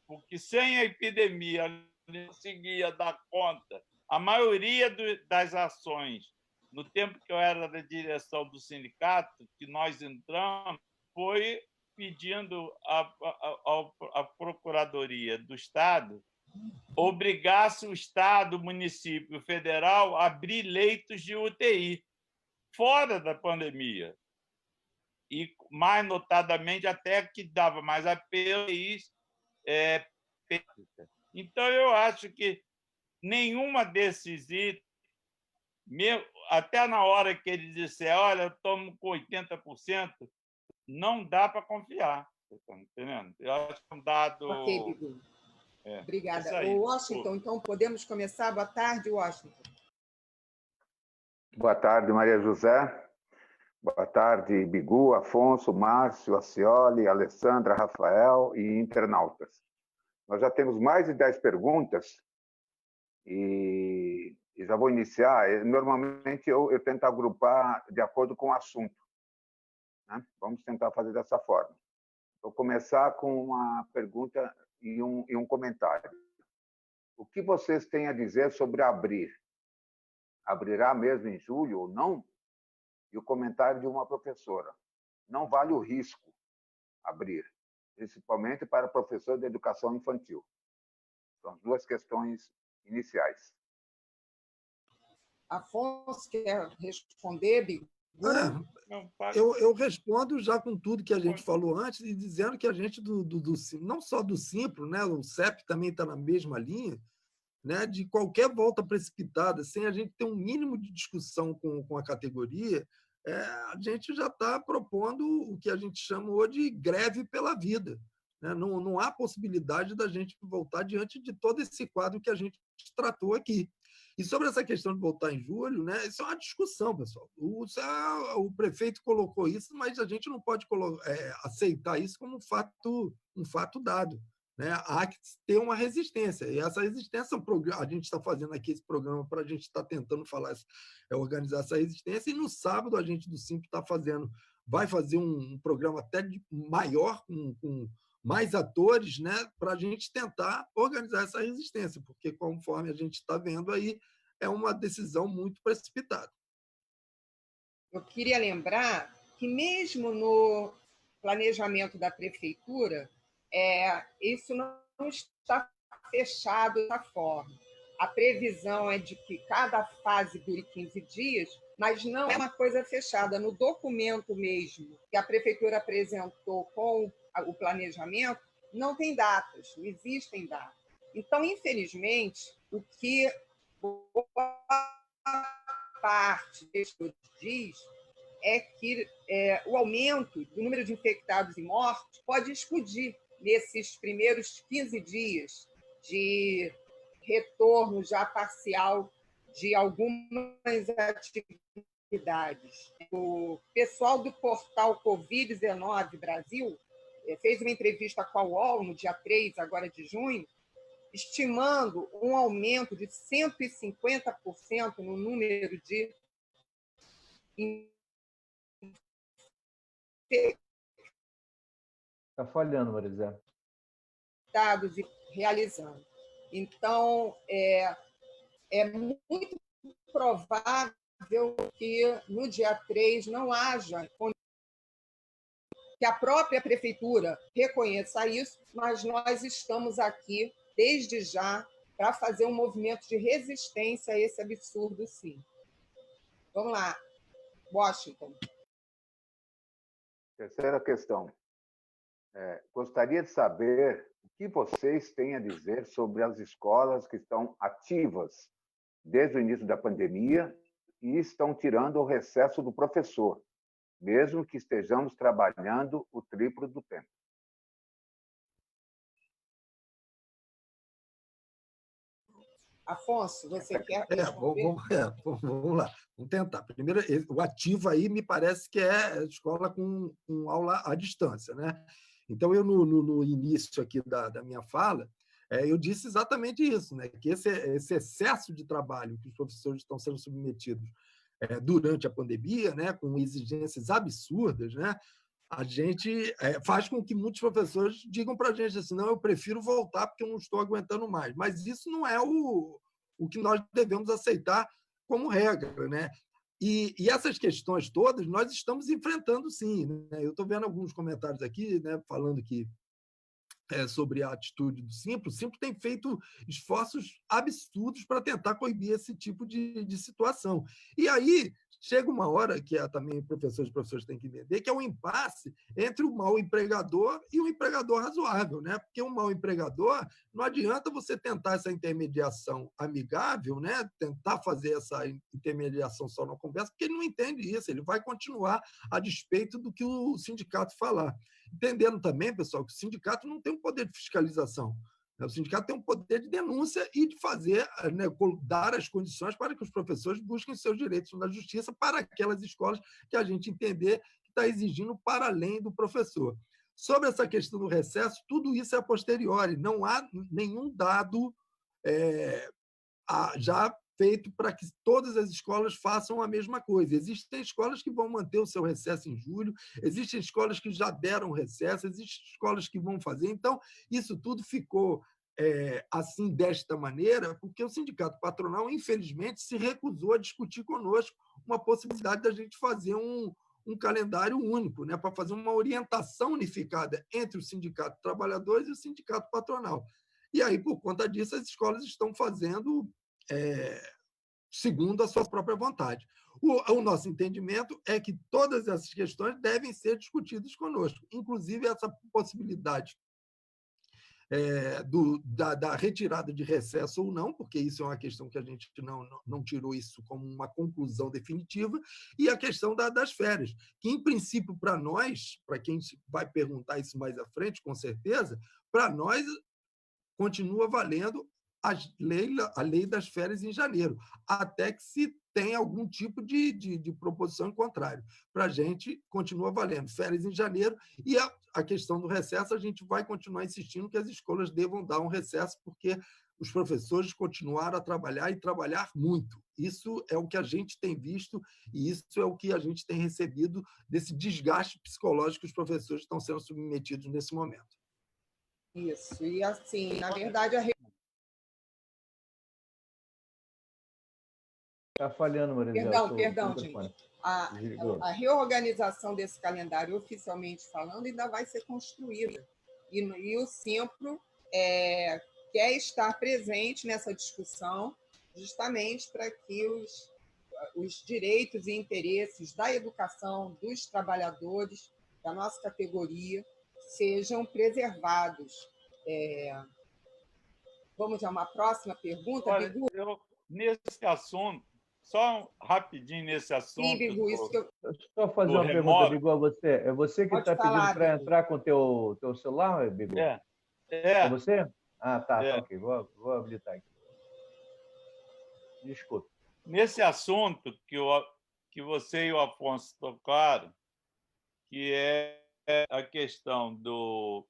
[SPEAKER 5] porque sem a epidemia não conseguia dar conta. A maioria das ações, no tempo que eu era da direção do sindicato, que nós entramos, foi pedindo à Procuradoria do Estado obrigasse o Estado, o município, o federal a abrir leitos de UTI fora da pandemia. E, mais notadamente, até que dava mais a PUIs. Então, eu acho que nenhuma desses itens, até na hora que ele disser, olha, eu estou com 80%, não dá para confiar. Você está entendendo? Eu acho que é um dado...
[SPEAKER 4] Ok, Bigu.
[SPEAKER 5] Isso
[SPEAKER 4] Obrigada.
[SPEAKER 5] aí.
[SPEAKER 4] O Washington, então podemos começar? Boa tarde, Washington.
[SPEAKER 8] Boa tarde, Maria José. Boa tarde, Bigu, Afonso, Márcio, Acioli, Alessandra, Rafael e internautas. Nós já temos mais de 10 perguntas e já vou iniciar. Normalmente eu tento agrupar de acordo com o assunto, né? Vamos tentar fazer dessa forma. Vou começar com uma pergunta e um comentário. O que vocês têm a dizer sobre abrir? Abrirá mesmo em julho ou não? E o comentário de uma professora: não vale o risco abrir, principalmente para professor de educação infantil. São as duas questões iniciais.
[SPEAKER 4] Afonso, quer responder, Bigu?
[SPEAKER 6] Eu respondo já com tudo que a gente falou antes e dizendo que a gente, não só do Simpro, né, o CEP também está na mesma linha, né, de qualquer volta precipitada, sem a gente ter um mínimo de discussão com a categoria, a gente já está propondo o que a gente chamou de greve pela vida, né? Não há possibilidade da gente voltar diante de todo esse quadro que a gente tratou aqui. E sobre essa questão de voltar em julho, né, isso é uma discussão, pessoal. O prefeito colocou isso, mas a gente não pode aceitar isso como um fato dado, né? Há que ter uma resistência. E essa resistência, a gente está fazendo aqui esse programa para a gente estar tentando organizar essa resistência, e no sábado a gente do Simpro vai fazer um programa até maior, com mais atores, né, para a gente tentar organizar essa resistência, porque, conforme a gente está vendo aí, é uma decisão muito precipitada.
[SPEAKER 4] Eu queria lembrar que, mesmo no planejamento da prefeitura, isso não está fechado dessa forma. A previsão é de que cada fase dure 15 dias, mas não é uma coisa fechada. No documento mesmo que a prefeitura apresentou com o planejamento, não tem datas, não existem datas. Então, infelizmente, o que boa parte disso diz é que o aumento do número de infectados e mortos pode explodir nesses primeiros 15 dias de retorno já parcial de algumas atividades. O pessoal do portal Covid-19 Brasil fez uma entrevista com a UOL no dia 3 agora de junho, estimando um aumento de 150% no número de
[SPEAKER 7] Está falhando, Marizé.
[SPEAKER 4] Estados realizando. Então, é muito provável que no dia 3 não haja que a própria prefeitura reconheça isso, mas nós estamos aqui, desde já, para fazer um movimento de resistência a esse absurdo, sim. Vamos lá, Washington.
[SPEAKER 8] Terceira questão. Gostaria de saber o que vocês têm a dizer sobre as escolas que estão ativas desde o início da pandemia e estão tirando o recesso do professor, mesmo que estejamos trabalhando o triplo do tempo.
[SPEAKER 4] Afonso, você quer
[SPEAKER 6] vamos lá, vamos tentar. Primeiro, o ativo aí me parece que é a escola com aula à distância, né? Então, eu, no início aqui da minha fala, eu disse exatamente isso, né? Que esse excesso de trabalho que os professores estão sendo submetidos durante a pandemia, né? Com exigências absurdas, né? A gente faz com que muitos professores digam para a gente assim: não, eu prefiro voltar porque eu não estou aguentando mais. Mas isso não é o que nós devemos aceitar como regra, né? E essas questões todas nós estamos enfrentando, sim, né? Eu estou vendo alguns comentários aqui, né, falando que sobre a atitude do Simples, o Simples tem feito esforços absurdos para tentar coibir esse tipo de situação. E aí chega uma hora que também professores e professores têm que entender, que é um impasse entre o mau empregador e o empregador razoável, né? Porque o mau empregador, não adianta você tentar essa intermediação amigável, né? Tentar fazer essa intermediação só na conversa, porque ele não entende isso, ele vai continuar a despeito do que o sindicato falar. Entendendo também, pessoal, que o sindicato não tem um poder de fiscalização. O sindicato tem um poder de denúncia e de fazer, né, dar as condições para que os professores busquem seus direitos na justiça para aquelas escolas que a gente entender que está exigindo para além do professor. Sobre essa questão do recesso, tudo isso é a posteriori, não há nenhum dado já feito para que todas as escolas façam a mesma coisa. Existem escolas que vão manter o seu recesso em julho, existem escolas que já deram recesso, existem escolas que vão fazer. Então, isso tudo ficou assim, desta maneira, porque o sindicato patronal, infelizmente, se recusou a discutir conosco uma possibilidade da gente fazer um calendário único, né, para fazer uma orientação unificada entre o sindicato de trabalhadores e o sindicato patronal. E aí, por conta disso, as escolas estão fazendo segundo a sua própria vontade. O nosso entendimento é que todas essas questões devem ser discutidas conosco, inclusive essa possibilidade da retirada de recesso ou não, porque isso é uma questão que a gente não tirou isso como uma conclusão definitiva, e a questão das férias, que, em princípio, para nós, para quem vai perguntar isso mais à frente, com certeza, para nós continua valendo a lei das férias em janeiro, até que se tenha algum tipo de proposição em contrário. Para a gente, continua valendo férias em janeiro, e a questão do recesso, a gente vai continuar insistindo que as escolas devam dar um recesso, porque os professores continuaram a trabalhar e trabalhar muito. Isso é o que a gente tem visto e isso é o que a gente tem recebido desse desgaste psicológico que os professores estão sendo submetidos nesse momento.
[SPEAKER 4] Isso, e assim, na verdade,
[SPEAKER 7] Está falhando, Maria.
[SPEAKER 4] Perdão, gente. A reorganização desse calendário, oficialmente falando, ainda vai ser construída. E o Simpro quer estar presente nessa discussão, justamente para que os direitos e interesses da educação, dos trabalhadores, da nossa categoria, sejam preservados. Vamos a uma próxima pergunta,
[SPEAKER 5] Olha,
[SPEAKER 4] Bigu?
[SPEAKER 5] Nesse assunto, só rapidinho nesse assunto.
[SPEAKER 4] Sim, Bigu, isso que eu...
[SPEAKER 7] Deixa eu só fazer uma pergunta, Bigu, a você. É você que está pedindo para
[SPEAKER 4] Bigu.
[SPEAKER 7] entrar com o teu celular, Bigu? É você? Ah, tá, ok. Vou habilitar aqui. Desculpe.
[SPEAKER 5] Nesse assunto que você e o Afonso tocaram, que é a questão do...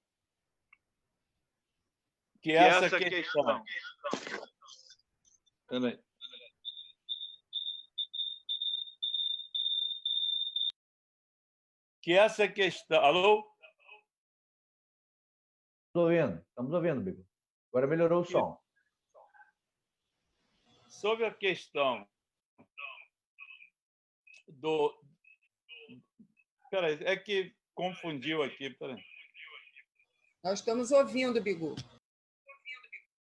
[SPEAKER 5] Que essa questão... Peraí. Que essa questão... Alô?
[SPEAKER 7] Estamos ouvindo, Bigu. Agora melhorou o som.
[SPEAKER 5] Sobre a questão do... Peraí, é que confundiu aqui. Peraí.
[SPEAKER 4] Nós estamos ouvindo, Bigu.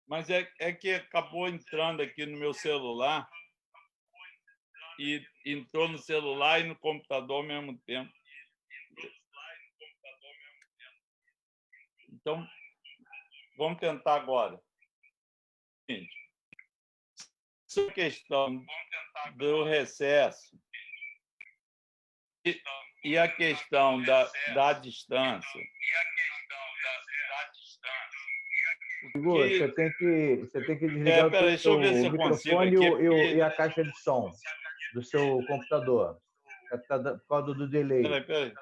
[SPEAKER 5] Mas é que acabou entrando aqui no meu celular e entrou no celular e no computador ao mesmo tempo. Então, vamos tentar agora. Sobre a questão do recesso e a questão da distância.
[SPEAKER 7] Bigu, você tem que desligar o microfone e a caixa de som do seu computador, por causa do delay.
[SPEAKER 5] Peraí.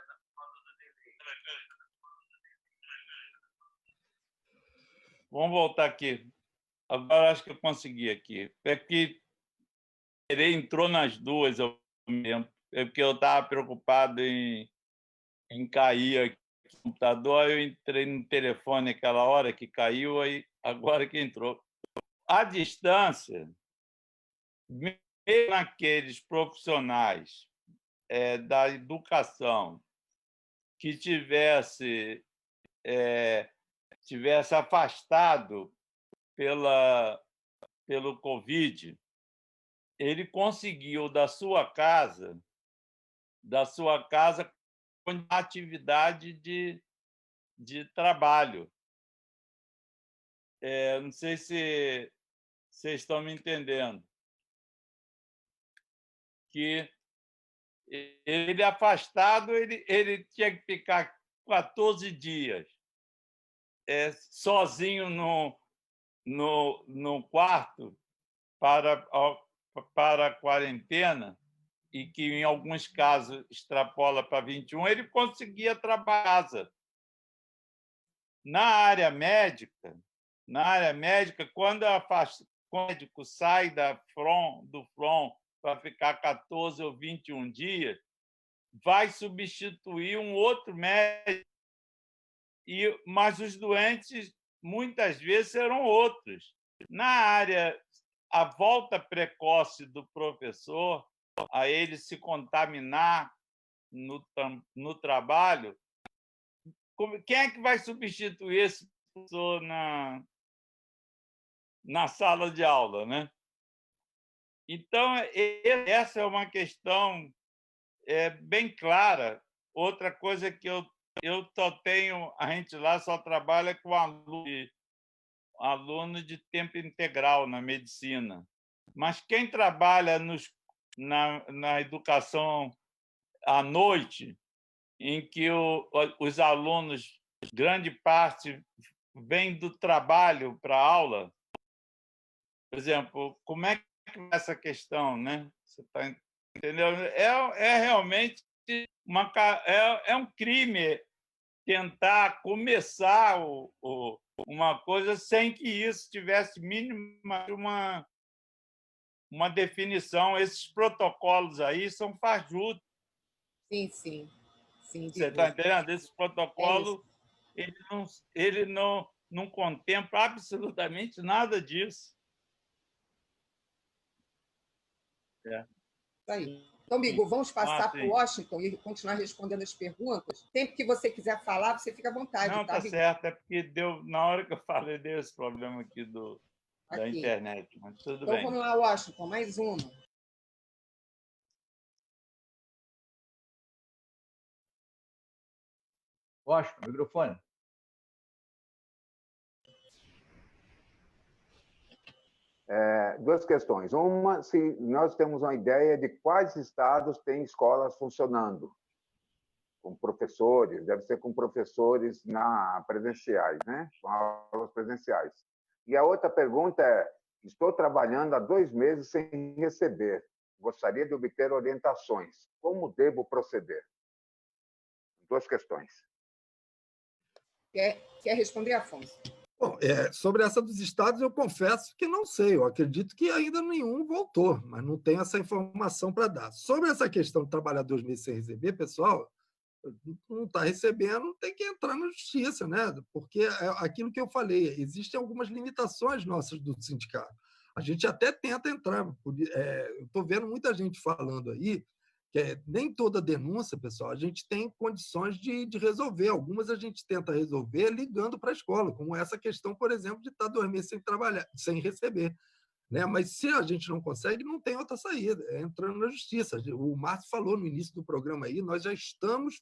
[SPEAKER 5] Vamos voltar aqui. Agora acho que eu consegui aqui. É que ele entrou nas duas ao mesmo tempo. É porque eu estava preocupado em cair aqui no computador, eu entrei no telefone aquela hora que caiu, aí agora que entrou. À distância, mesmo naqueles profissionais da educação que tivesse tivesse afastado pelo Covid, ele conseguiu da sua casa com atividade de trabalho. Não sei se vocês estão me entendendo. Que ele afastado, ele tinha que ficar 14 dias sozinho no quarto para a quarentena, e que, em alguns casos, extrapola para 21, ele conseguia trabalhar em casa. Na área médica, quando o médico sai do front para ficar 14 ou 21 dias, vai substituir um outro médico, mas os doentes, muitas vezes, serão outros. Na área, a volta precoce do professor, a ele se contaminar no trabalho, quem é que vai substituir esse professor na sala de aula, né? Então, essa é uma questão bem clara. Outra coisa que eu só tenho, a gente lá só trabalha com aluno de tempo integral na medicina. Mas quem trabalha na educação à noite, em que os alunos, grande parte, vêm do trabalho para a aula, por exemplo, como é que é essa questão, né? Você está entendendo? Realmente um crime tentar começar uma coisa sem que isso tivesse mínima uma definição. Esses protocolos aí são fajutos.
[SPEAKER 4] Sim.
[SPEAKER 5] Você está entendendo? Esse protocolo ele não contempla absolutamente nada disso.
[SPEAKER 4] Aí. Então, Bigu, vamos passar para o Washington e continuar respondendo as perguntas. Sempre que você quiser falar, você fica à vontade.
[SPEAKER 5] Não, tá certo. É porque na hora que eu falei, deu esse problema aqui da internet. Mas tudo bem.
[SPEAKER 4] Então, vamos lá, Washington, mais uma.
[SPEAKER 7] Washington, microfone.
[SPEAKER 8] Duas questões. Uma, se nós temos uma ideia de quais estados têm escolas funcionando, com professores, deve ser com professores presenciais, né? Com aulas presenciais. E a outra pergunta é: estou trabalhando há 2 meses sem receber. Gostaria de obter orientações. Como devo proceder? 2 questões.
[SPEAKER 4] Quer responder, Afonso?
[SPEAKER 6] Bom, sobre essa dos estados, eu confesso que não sei. Eu acredito que ainda nenhum voltou, mas não tenho essa informação para dar. Sobre essa questão de trabalhar 2 meses sem receber, pessoal, não está recebendo, tem que entrar na justiça, né? Porque é aquilo que eu falei, existem algumas limitações nossas do sindicato. A gente até tenta entrar. Eu estou vendo muita gente falando aí que nem toda denúncia, pessoal, a gente tem condições de resolver. Algumas a gente tenta resolver ligando para a escola, como essa questão, por exemplo, de estar 2 meses sem trabalhar, sem receber. Né? Mas se a gente não consegue, não tem outra saída, é entrando na justiça. O Márcio falou no início do programa aí, nós já estamos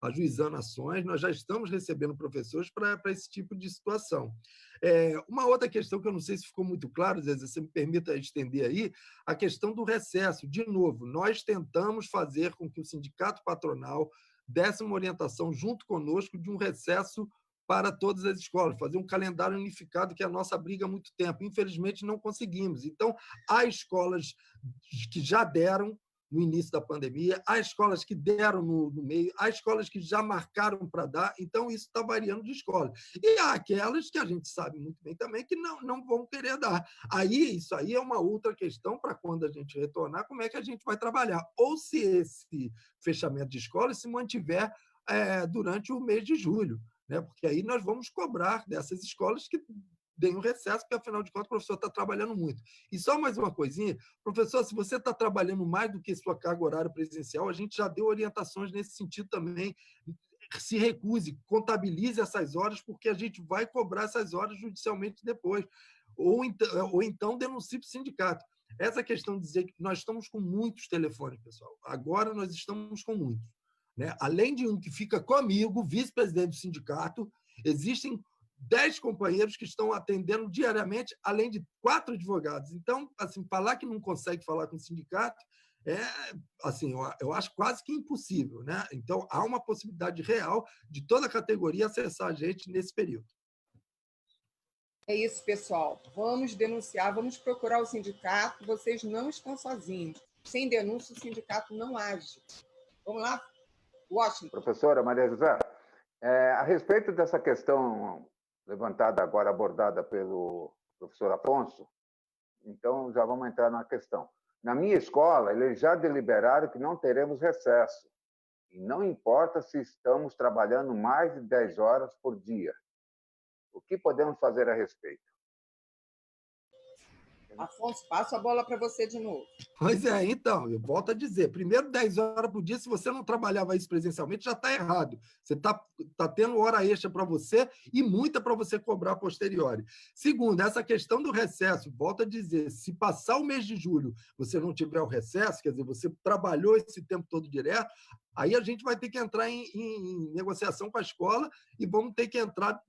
[SPEAKER 6] ajuizando ações, nós já estamos recebendo professores para esse tipo de situação. Uma outra questão que eu não sei se ficou muito claro, Zé, se você me permita estender aí, a questão do recesso. De novo, nós tentamos fazer com que o sindicato patronal desse uma orientação junto conosco de um recesso para todas as escolas, fazer um calendário unificado, que é a nossa briga há muito tempo. Infelizmente, não conseguimos. Então, há escolas que já deram no início da pandemia, há escolas que deram no meio, há escolas que já marcaram para dar, então isso está variando de escola. E há aquelas que a gente sabe muito bem também que não vão querer dar. Isso aí é uma outra questão para quando a gente retornar, como é que a gente vai trabalhar. Ou se esse fechamento de escola se mantiver durante o mês de julho, né? Porque aí nós vamos cobrar dessas escolas que deem um recesso, porque, afinal de contas, o professor está trabalhando muito. E só mais uma coisinha, professor, se você está trabalhando mais do que sua carga horária presencial, a gente já deu orientações nesse sentido também. se recuse, contabilize essas horas, porque a gente vai cobrar essas horas judicialmente depois. Ou então denuncie para o sindicato. Essa questão de dizer que nós estamos com muitos telefones, pessoal. Agora nós estamos com muitos. Né? Além de um que fica comigo, vice-presidente do sindicato, existem 10 companheiros que estão atendendo diariamente, além de 4 advogados. Então, assim, falar que não consegue falar com o sindicato assim, eu acho quase que impossível. Né? Então, há uma possibilidade real de toda a categoria acessar a gente nesse período.
[SPEAKER 4] É isso, pessoal. Vamos denunciar, vamos procurar o sindicato. Vocês não estão sozinhos. Sem denúncia, o sindicato não age. Vamos lá, Washington.
[SPEAKER 8] Professora Maria José, a respeito dessa questão levantada agora, abordada pelo professor Afonso, então já vamos entrar na questão. Na minha escola, eles já deliberaram que não teremos recesso. E não importa se estamos trabalhando mais de 10 horas por dia. O que podemos fazer a respeito?
[SPEAKER 4] Afonso, passo a bola para você de novo.
[SPEAKER 6] Pois é, então, eu volto a dizer, primeiro, 10 horas por dia, se você não trabalhava isso presencialmente, já está errado. Você está tendo hora extra para você e muita para você cobrar a posteriori. Segundo, essa questão do recesso, volto a dizer, se passar o mês de julho você não tiver o recesso, quer dizer, você trabalhou esse tempo todo direto, aí a gente vai ter que entrar em negociação com a escola e vamos ter que entrar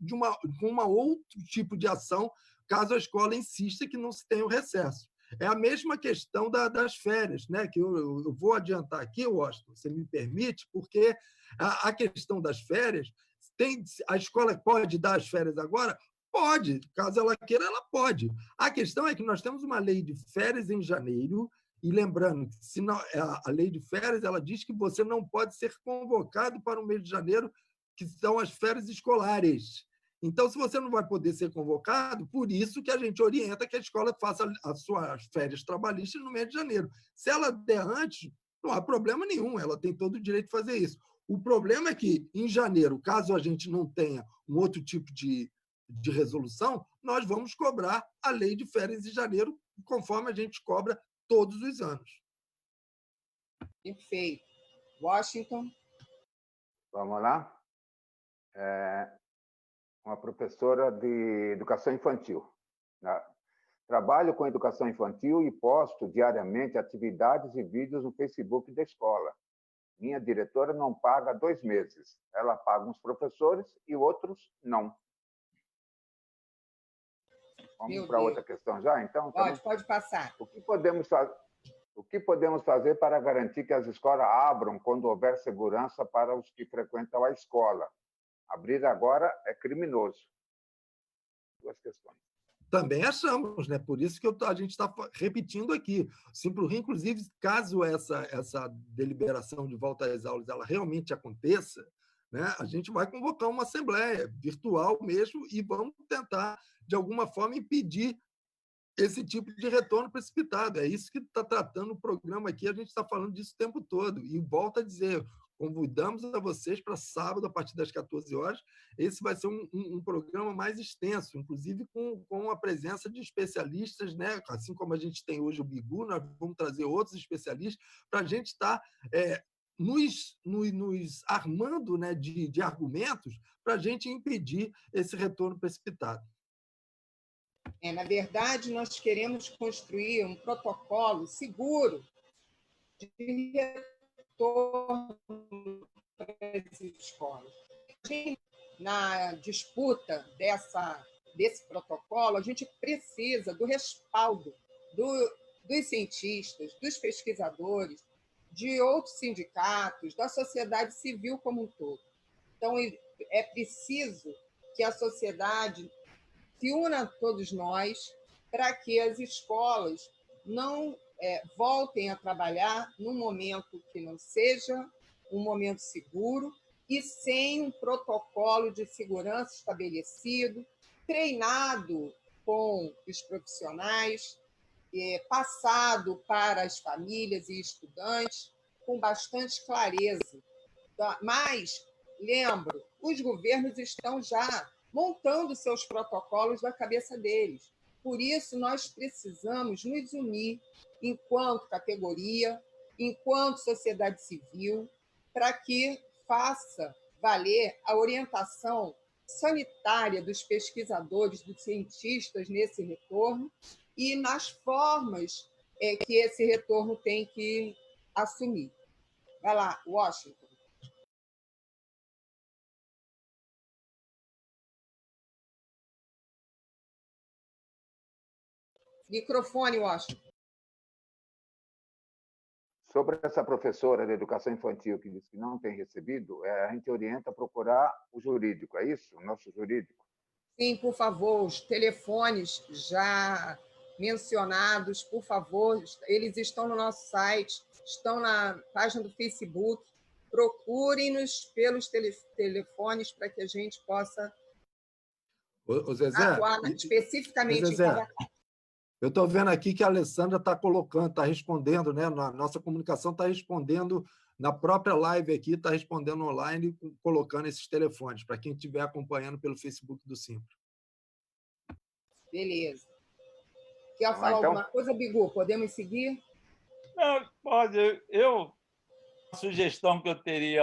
[SPEAKER 6] com uma outro tipo de ação, caso a escola insista que não se tenha o recesso. É a mesma questão das férias, né? Que eu vou adiantar aqui, Washington, você me permite, porque a questão das férias, a escola pode dar as férias agora? Pode, caso ela queira, ela pode. A questão é que nós temos uma lei de férias em janeiro, e lembrando que a lei de férias ela diz que você não pode ser convocado para o mês de janeiro, que são as férias escolares. Então, se você não vai poder ser convocado, por isso que a gente orienta que a escola faça as suas férias trabalhistas no mês de janeiro. Se ela der antes, não há problema nenhum, ela tem todo o direito de fazer isso. O problema é que, em janeiro, caso a gente não tenha um outro tipo de resolução, nós vamos cobrar a lei de férias em janeiro, conforme a gente cobra todos os anos.
[SPEAKER 4] Perfeito. Washington?
[SPEAKER 8] Vamos lá? Uma professora de educação infantil. Trabalho com educação infantil e posto diariamente atividades e vídeos no Facebook da escola. Minha diretora não paga há 2 meses. Ela paga uns professores e outros não. Vamos para outra questão já, então?
[SPEAKER 4] Pode passar.
[SPEAKER 8] O que podemos fazer para garantir que as escolas abram quando houver segurança para os que frequentam a escola? Abrir agora é criminoso. 2 questões.
[SPEAKER 6] Também achamos, né? Por isso que a gente está repetindo aqui. O Simplu-Rio, inclusive, caso essa deliberação de volta às aulas ela realmente aconteça, né? A gente vai convocar uma assembleia virtual mesmo e vamos tentar, de alguma forma, impedir esse tipo de retorno precipitado. É isso que está tratando o programa aqui, a gente está falando disso o tempo todo. E volto a dizer, convidamos a vocês para sábado, a partir das 14 horas. Esse vai ser um programa mais extenso, inclusive com a presença de especialistas, né? Assim como a gente tem hoje o Bigu, nós vamos trazer outros especialistas para a gente estar nos armando, né, de argumentos para a gente impedir esse retorno precipitado.
[SPEAKER 4] Na verdade, nós queremos construir um protocolo seguro de retorno para as escolas. Na disputa desse protocolo, a gente precisa do respaldo dos cientistas, dos pesquisadores, de outros sindicatos, da sociedade civil como um todo. Então, é preciso que a sociedade se una a todos nós para que as escolas não voltem a trabalhar num momento que não seja um momento seguro e sem um protocolo de segurança estabelecido, treinado com os profissionais, passado para as famílias e estudantes com bastante clareza. Mas, lembro, os governos estão já montando seus protocolos da cabeça deles. Por isso, nós precisamos nos unir enquanto categoria, enquanto sociedade civil, para que faça valer a orientação sanitária dos pesquisadores, dos cientistas nesse retorno e nas formas que esse retorno tem que assumir. Vai lá, Washington. Microfone, Washington.
[SPEAKER 8] Sobre essa professora de educação infantil que disse que não tem recebido, a gente orienta a procurar o jurídico, é isso? O nosso jurídico?
[SPEAKER 4] Sim, por favor, os telefones já mencionados, por favor, eles estão no nosso site, estão na página do Facebook. Procurem-nos pelos telefones para que a gente possa atuar especificamente em cada caso.
[SPEAKER 6] Eu estou vendo aqui que a Alessandra está colocando, está respondendo, né? Na nossa comunicação está respondendo, na própria live aqui, está respondendo online, colocando esses telefones, para quem estiver acompanhando pelo Facebook do Simpro.
[SPEAKER 4] Beleza. Quer falar alguma coisa, Bigu? Podemos seguir?
[SPEAKER 5] Não, pode. A sugestão que eu teria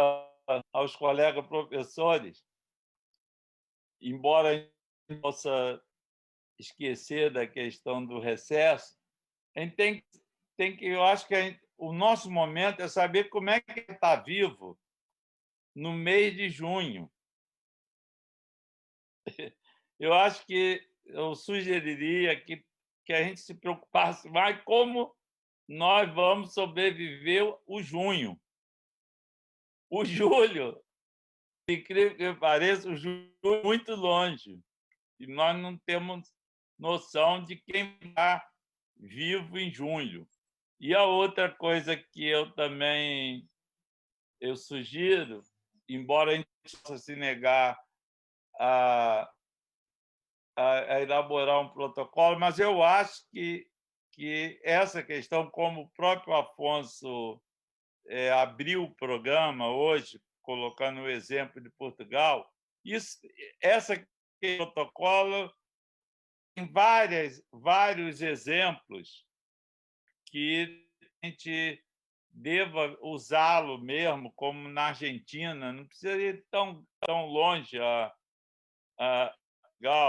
[SPEAKER 5] aos colegas professores, embora a gente possa esquecer da questão do recesso, a gente tem que, eu acho que o nosso momento é saber como é que está vivo no mês de junho. Eu acho que eu sugeriria que a gente se preocupasse mais como nós vamos sobreviver o junho. O julho, incrível que pareça, o julho é muito longe. E nós não temos noção de quem está vivo em junho. E a outra coisa que eu também sugiro, embora a gente possa se negar a elaborar um protocolo, mas eu acho que essa questão, como o próprio Afonso abriu o programa hoje, colocando o exemplo de Portugal, esse protocolo tem vários exemplos que a gente deva usá-lo mesmo, como na Argentina. Não precisa ir tão longe. A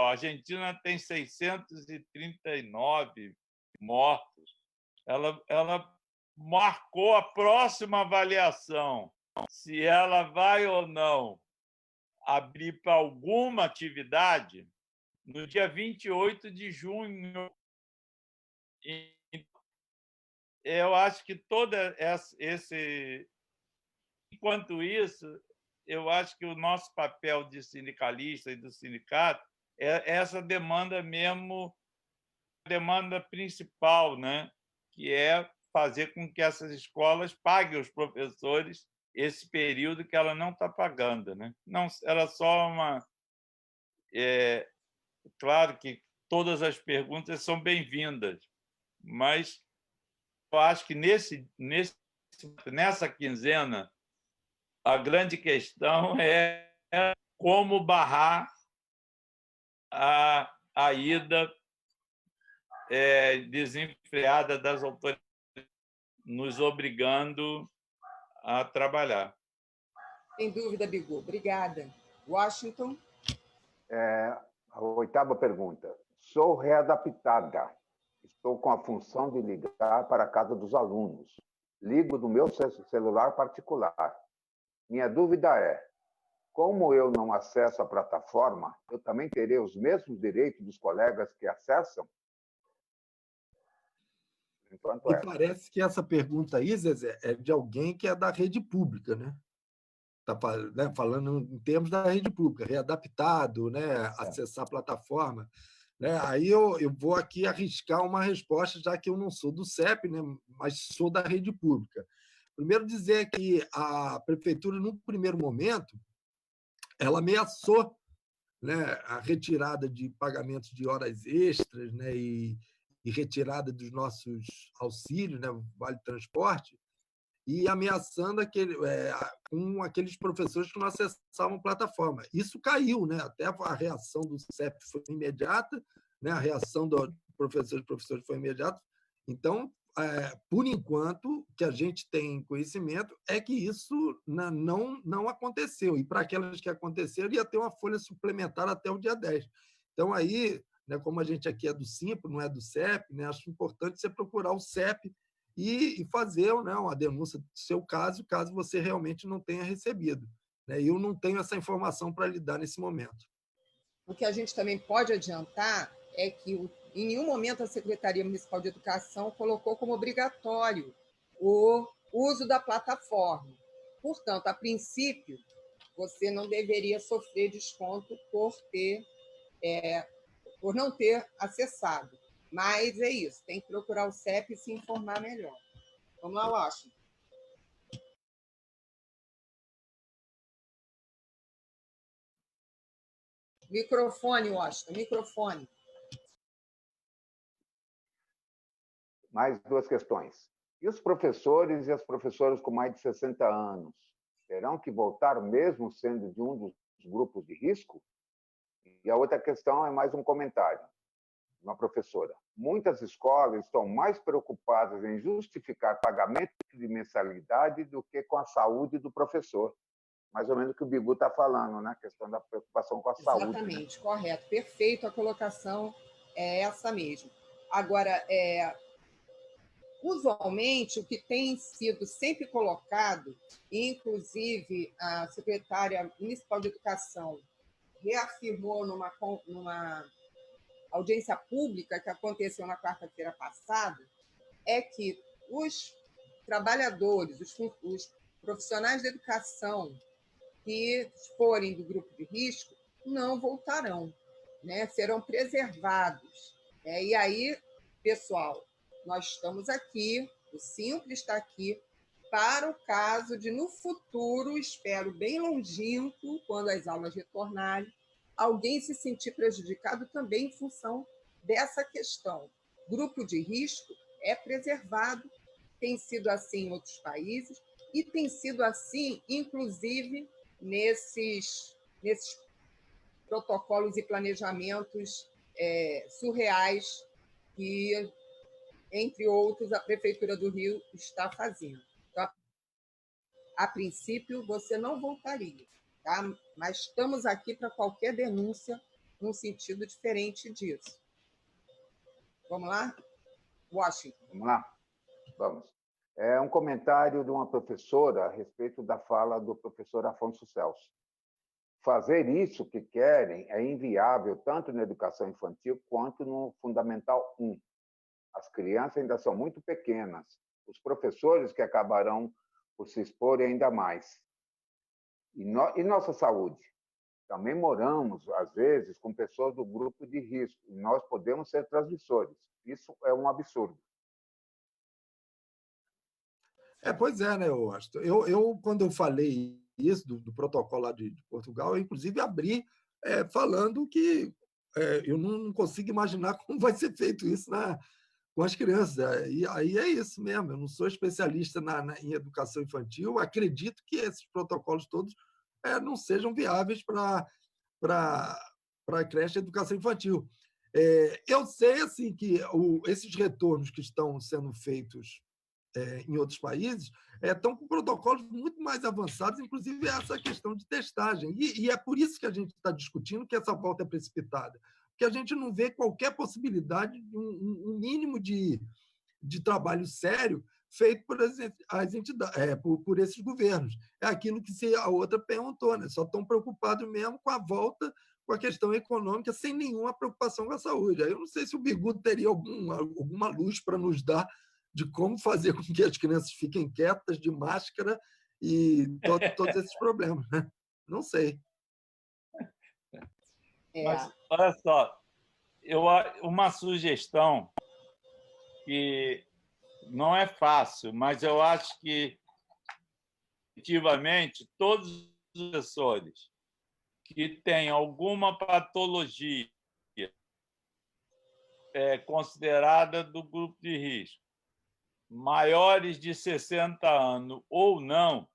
[SPEAKER 5] Argentina tem 639 mortos. Ela marcou a próxima avaliação, se ela vai ou não abrir para alguma atividade, no dia 28 de junho. Eu acho que enquanto isso, eu acho que o nosso papel de sindicalista e do sindicato é essa demanda mesmo, a demanda principal, né? Que é fazer com que essas escolas paguem os professores esse período que ela não está pagando, né? Não, era só uma... claro que todas as perguntas são bem-vindas, mas eu acho que nessa quinzena a grande questão é como barrar a ida desenfreada das autoridades, nos obrigando a trabalhar.
[SPEAKER 4] Sem dúvida, Bigu. Obrigada. Washington?
[SPEAKER 8] A oitava pergunta. Sou readaptada. Estou com a função de ligar para a casa dos alunos. Ligo do meu celular particular. Minha dúvida é, como eu não acesso a plataforma, eu também terei os mesmos direitos dos colegas que acessam?
[SPEAKER 6] Enquanto parece que essa pergunta aí, Zezé, é de alguém que é da rede pública, né? Está falando em termos da rede pública, readaptado, né? Acessar a plataforma. Né? Aí eu vou aqui arriscar uma resposta, já que eu não sou do CEP, né? Mas sou da rede pública. Primeiro, dizer que a prefeitura, no primeiro momento, ela ameaçou, né, a retirada de pagamentos de horas extras, né, e retirada dos nossos auxílios, né, Vale Transporte, e ameaçando com aqueles professores que não acessavam a plataforma. Isso caiu, né? Até a reação do CEP foi imediata, né? A reação do professor e professores foi imediata. Então, por enquanto, que a gente tem conhecimento é que isso não aconteceu. E para aquelas que aconteceram, ia ter uma folha suplementar até o dia 10. Então, aí, né, como a gente aqui é do Simpro, não é do CEP, né, acho importante você procurar o CEP e fazer, né, uma denúncia do seu caso você realmente não tenha recebido. Né? Eu não tenho essa informação para lhe dar nesse momento.
[SPEAKER 4] O que a gente também pode adiantar é que, em nenhum momento, a Secretaria Municipal de Educação colocou como obrigatório o uso da plataforma. Portanto, a princípio, você não deveria sofrer desconto por não ter acessado. Mas é isso, tem que procurar o CEP e se informar melhor. Vamos lá, Washington. Microfone, Washington, microfone.
[SPEAKER 8] Mais duas questões. E os professores e as professoras com mais de 60 anos terão que voltar mesmo sendo de um dos grupos de risco? E a outra questão é mais um comentário. Uma professora. Muitas escolas estão mais preocupadas em justificar pagamento de mensalidade do que com a saúde do professor. Mais ou menos o que o Bigu está falando, né? A questão da preocupação com a saúde.
[SPEAKER 4] Exatamente, né? Correto. Perfeito, a colocação é essa mesmo. Agora, usualmente, o que tem sido sempre colocado, inclusive a secretária municipal de Educação reafirmou numa audiência pública que aconteceu na quarta-feira passada, é que os trabalhadores, os profissionais da educação que forem do grupo de risco não voltarão, né? Serão preservados. E aí, pessoal, nós estamos aqui, o Simpro está aqui, para o caso de, no futuro, espero bem longínquo, quando as aulas retornarem, alguém se sentir prejudicado também em função dessa questão. Grupo de risco é preservado, tem sido assim em outros países, e tem sido assim, inclusive, nesses protocolos e planejamentos surreais que, entre outros, a Prefeitura do Rio está fazendo. Então, a princípio, você não voltaria, tá? Mas estamos aqui para qualquer denúncia num sentido diferente disso. Vamos lá? Washington.
[SPEAKER 8] Vamos lá? Vamos. É um comentário de uma professora a respeito da fala do professor Afonso Celso. Fazer isso que querem é inviável tanto na educação infantil quanto no Fundamental 1. As crianças ainda são muito pequenas. Os professores que acabarão por se expor ainda mais. E nossa saúde? Também moramos, às vezes, com pessoas do grupo de risco, e nós podemos ser transmissores. Isso é um absurdo.
[SPEAKER 6] Pois é, né, Washington? Eu, quando eu falei isso do protocolo lá de Portugal, eu, inclusive, abri falando que eu não consigo imaginar como vai ser feito isso com as crianças. E aí é isso mesmo. Eu não sou especialista em educação infantil. Acredito que esses protocolos todos não sejam viáveis para a creche de educação infantil. Eu sei assim que esses retornos que estão sendo feitos em outros países estão com protocolos muito mais avançados, inclusive essa questão de testagem. E é por isso que a gente está discutindo que essa volta é precipitada, porque a gente não vê qualquer possibilidade de um mínimo de trabalho sério feito por esses governos. É aquilo que a outra perguntou, né? Só estão preocupados mesmo com a volta, com a questão econômica, sem nenhuma preocupação com a saúde. Aí eu não sei se o Bigu teria alguma luz para nos dar de como fazer com que as crianças fiquem quietas, de máscara e todos esses problemas, né? Não sei.
[SPEAKER 5] Mas, olha só, uma sugestão que não é fácil, mas eu acho que, efetivamente, todos os professores que têm alguma patologia considerada do grupo de risco, maiores de 60 anos ou não,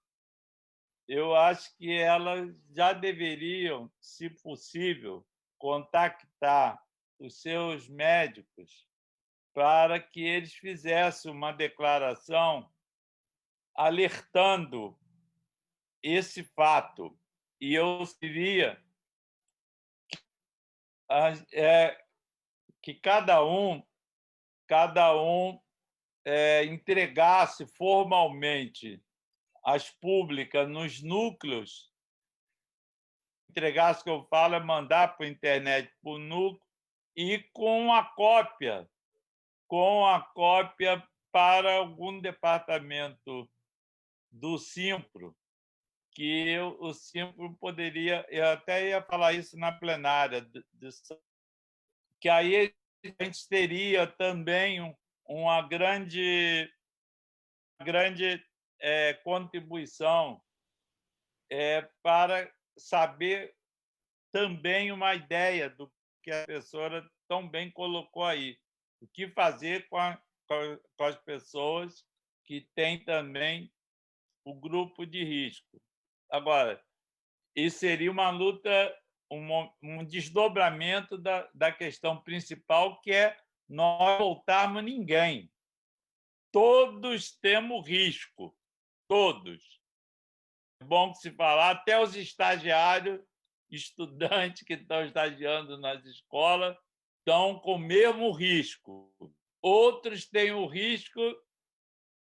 [SPEAKER 5] eu acho que elas já deveriam, se possível, contactar os seus médicos para que eles fizessem uma declaração alertando esse fato. E eu queria que cada um entregasse formalmente as públicas nos núcleos, entregasse, que eu falo, é mandar para a internet, para o núcleo, e com a cópia para algum departamento do Simpro, que o Simpro poderia... Eu até ia falar isso na plenária, que aí a gente teria também uma grande contribuição para saber também uma ideia do que a professora tão bem colocou aí. O que fazer com as pessoas que têm também o grupo de risco. Agora, isso seria uma luta, um desdobramento da questão principal, que é nós voltarmos ninguém. Todos temos risco, todos. É bom que se falar, até os estagiários, estudantes que estão estagiando nas escolas, estão com o mesmo risco. Outros têm o risco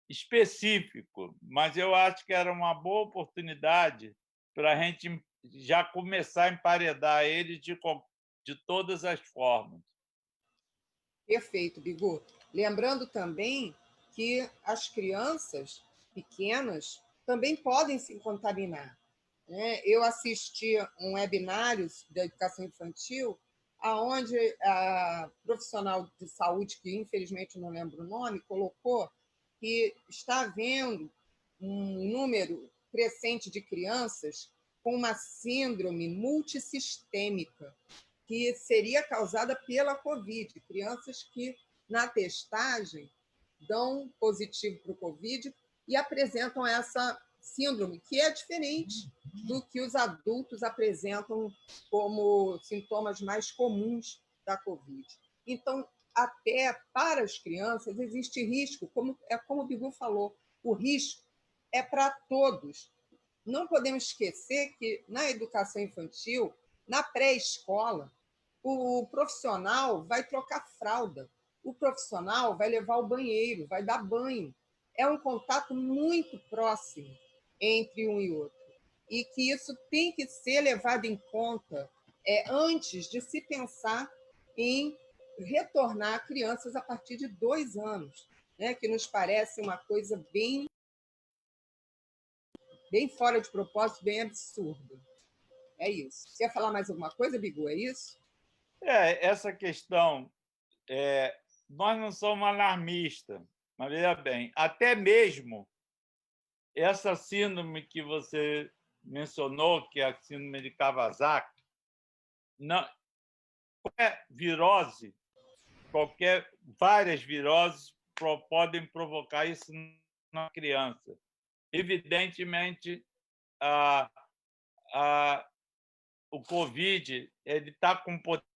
[SPEAKER 5] específico, mas eu acho que era uma boa oportunidade para a gente já começar a emparedar eles de todas as formas.
[SPEAKER 4] Perfeito, Bigu. Lembrando também que as crianças pequenas também podem se contaminar. Eu assisti um webinário da educação infantil, onde a profissional de saúde, que infelizmente não lembro o nome, colocou que está havendo um número crescente de crianças com uma síndrome multissistêmica, que seria causada pela Covid. Crianças que, na testagem, dão positivo para o Covid e apresentam essa síndrome, que é diferente do que os adultos apresentam como sintomas mais comuns da Covid. Então, até para as crianças existe risco, como o Bigu falou, o risco é para todos. Não podemos esquecer que, na educação infantil, na pré-escola, o profissional vai trocar fralda, o profissional vai levar ao banheiro, vai dar banho. É um contato muito próximo entre um e outro. E que isso tem que ser levado em conta antes de se pensar em retornar crianças a partir de 2 anos, que nos parece uma coisa bem fora de propósito, bem absurda. É isso. Você ia falar mais alguma coisa, Bigu? É isso?
[SPEAKER 5] Essa questão... nós não somos alarmistas, mas veja bem, até mesmo essa síndrome que você mencionou, que é a síndrome de Kawasaki, qualquer virose, várias viroses podem provocar isso na criança. Evidentemente, o Covid está com um potencial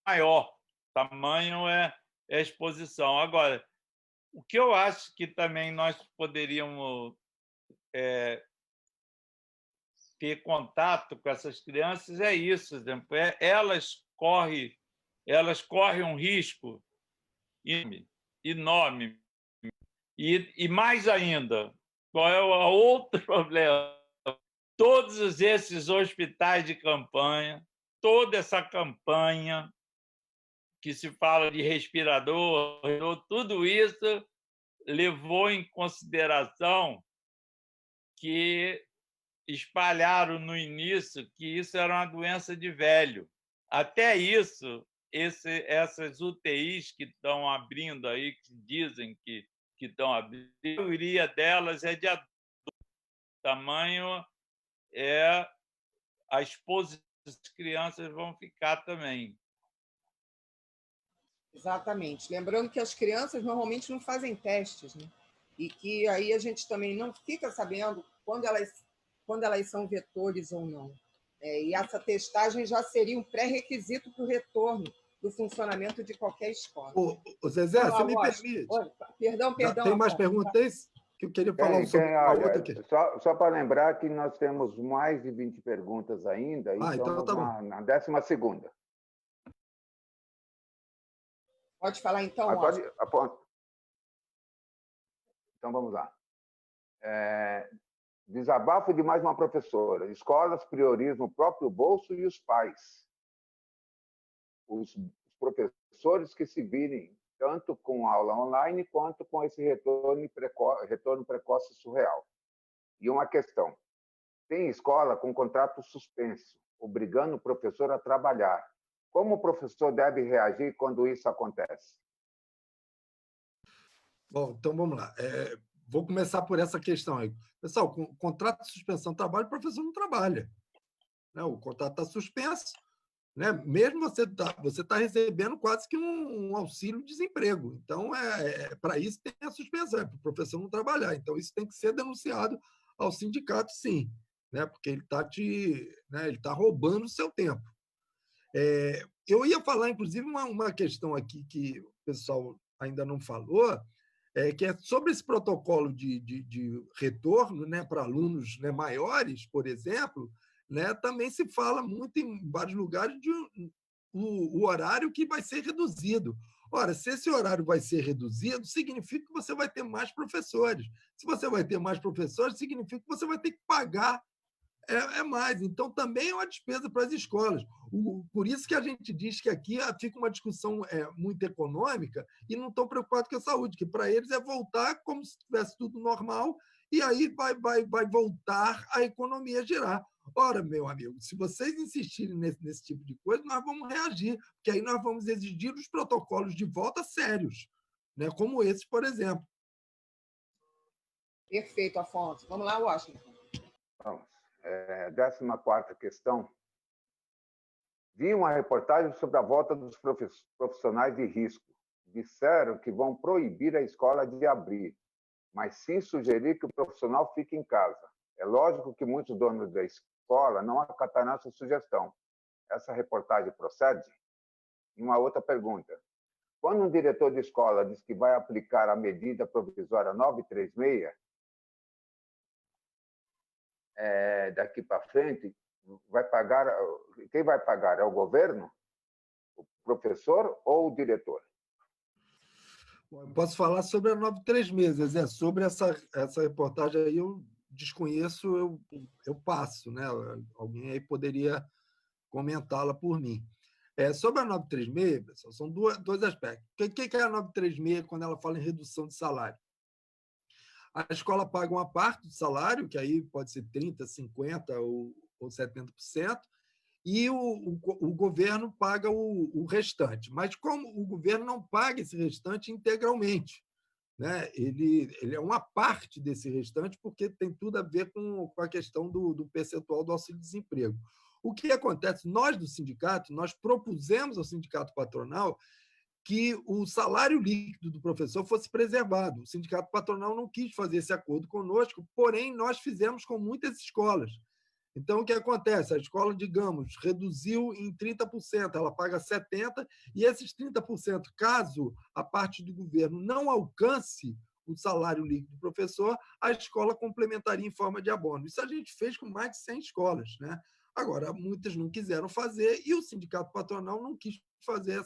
[SPEAKER 5] maior, tamanho é a exposição. Agora, o que eu acho que também nós poderíamos ter contato com essas crianças é isso, por exemplo, elas correm um risco enorme. E mais ainda, qual é o outro problema? Todos esses hospitais de campanha, toda essa campanha que se fala de respirador, tudo isso levou em consideração que espalharam no início que isso era uma doença de velho. Até isso, essas UTIs que estão abrindo aí, que dizem que estão abrindo, a maioria delas é de adulto. O tamanho a exposição das crianças vão ficar também.
[SPEAKER 4] Exatamente. Lembrando que as crianças normalmente não fazem testes, né? E que aí a gente também não fica sabendo quando elas são vetores ou não. E essa testagem já seria um pré-requisito para o retorno do funcionamento de qualquer escola.
[SPEAKER 6] Ô Zezé, você me permite?
[SPEAKER 4] Oi, perdão.
[SPEAKER 6] Tem mais perguntas? Que eu queria falar sobre uma outra aqui.
[SPEAKER 8] Só para lembrar que nós temos mais de 20 perguntas ainda, e
[SPEAKER 6] então tá
[SPEAKER 8] na 12ª.
[SPEAKER 4] Pode falar então,
[SPEAKER 8] Então, vamos lá. Desabafo de mais uma professora. Escolas priorizam o próprio bolso e os pais. Os professores que se virem tanto com aula online quanto com esse retorno precoce surreal. E uma questão. Tem escola com contrato suspenso, obrigando o professor a trabalhar. Como o professor deve reagir quando isso acontece?
[SPEAKER 6] Bom, então vamos lá. Vou começar por essa questão aí. Pessoal, com contrato de suspensão de trabalho, o professor não trabalha. Né? O contrato está suspenso, né? Mesmo você tá recebendo quase que um auxílio-desemprego. Então, para isso tem a suspensão, para o professor não trabalhar. Então, isso tem que ser denunciado ao sindicato, sim, né? Porque ele está roubando o seu tempo. Eu ia falar, inclusive, uma questão aqui que o pessoal ainda não falou, que é sobre esse protocolo de retorno, né, para alunos, né, maiores, por exemplo, né, também se fala muito em vários lugares o horário que vai ser reduzido. Ora, se esse horário vai ser reduzido, significa que você vai ter mais professores. Se você vai ter mais professores, significa que você vai ter que pagar mais. Então, também é uma despesa para as escolas. Por isso que a gente diz que aqui fica uma discussão muito econômica e não estão preocupados com a saúde, que para eles é voltar como se tivesse tudo normal e aí vai voltar a economia a girar. Ora, meu amigo, se vocês insistirem nesse tipo de coisa, nós vamos reagir, porque aí nós vamos exigir os protocolos de volta sérios, né? Como esses, por exemplo.
[SPEAKER 4] Perfeito, Afonso. Vamos lá, Washington.
[SPEAKER 8] Vamos. 14ª questão. Vi uma reportagem sobre a volta dos profissionais de risco. Disseram que vão proibir a escola de abrir, mas sim sugerir que o profissional fique em casa. É lógico que muitos donos da escola não acatarão essa sugestão. Essa reportagem procede? E uma outra pergunta. Quando um diretor de escola diz que vai aplicar a medida provisória 936, daqui para frente, quem vai pagar? É o governo, o professor ou o diretor?
[SPEAKER 6] Eu posso falar sobre a 936, sobre essa reportagem aí eu desconheço, eu passo, né? Alguém aí poderia comentá-la por mim. Sobre a 936, pessoal, são dois aspectos. O que é a 936 quando ela fala em redução de salário? A escola paga uma parte do salário, que aí pode ser 30%, 50% ou 70%, e o governo paga o restante. Mas como o governo não paga esse restante integralmente, né? Ele é uma parte desse restante, porque tem tudo a ver com a questão do percentual do auxílio-desemprego. O que acontece? Nós, do sindicato, nós propusemos ao sindicato patronal que o salário líquido do professor fosse preservado. O sindicato patronal não quis fazer esse acordo conosco, porém, nós fizemos com muitas escolas. Então, o que acontece? A escola, digamos, reduziu em 30%, ela paga 70%, e esses 30%, caso a parte do governo não alcance o salário líquido do professor, a escola complementaria em forma de abono. Isso a gente fez com mais de 100 escolas, né? Agora, muitas não quiseram fazer e o sindicato patronal não quis fazer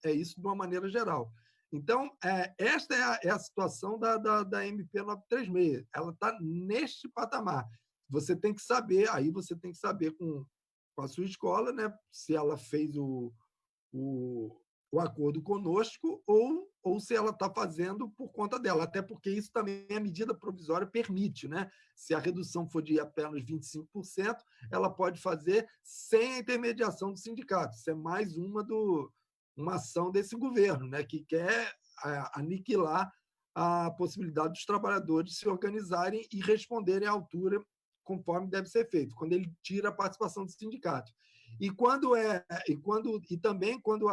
[SPEAKER 6] isso de uma maneira geral. Então, esta é a situação da MP 936. Ela está neste patamar. Você tem que saber com a sua escola, né, se ela fez o acordo conosco ou se ela está fazendo por conta dela, até porque isso também a medida provisória permite, né? Se a redução for de apenas 25%, ela pode fazer sem a intermediação do sindicato. Isso é mais uma ação desse governo, né, que quer aniquilar a possibilidade dos trabalhadores se organizarem e responderem à altura conforme deve ser feito, quando ele tira a participação do sindicato. E também quando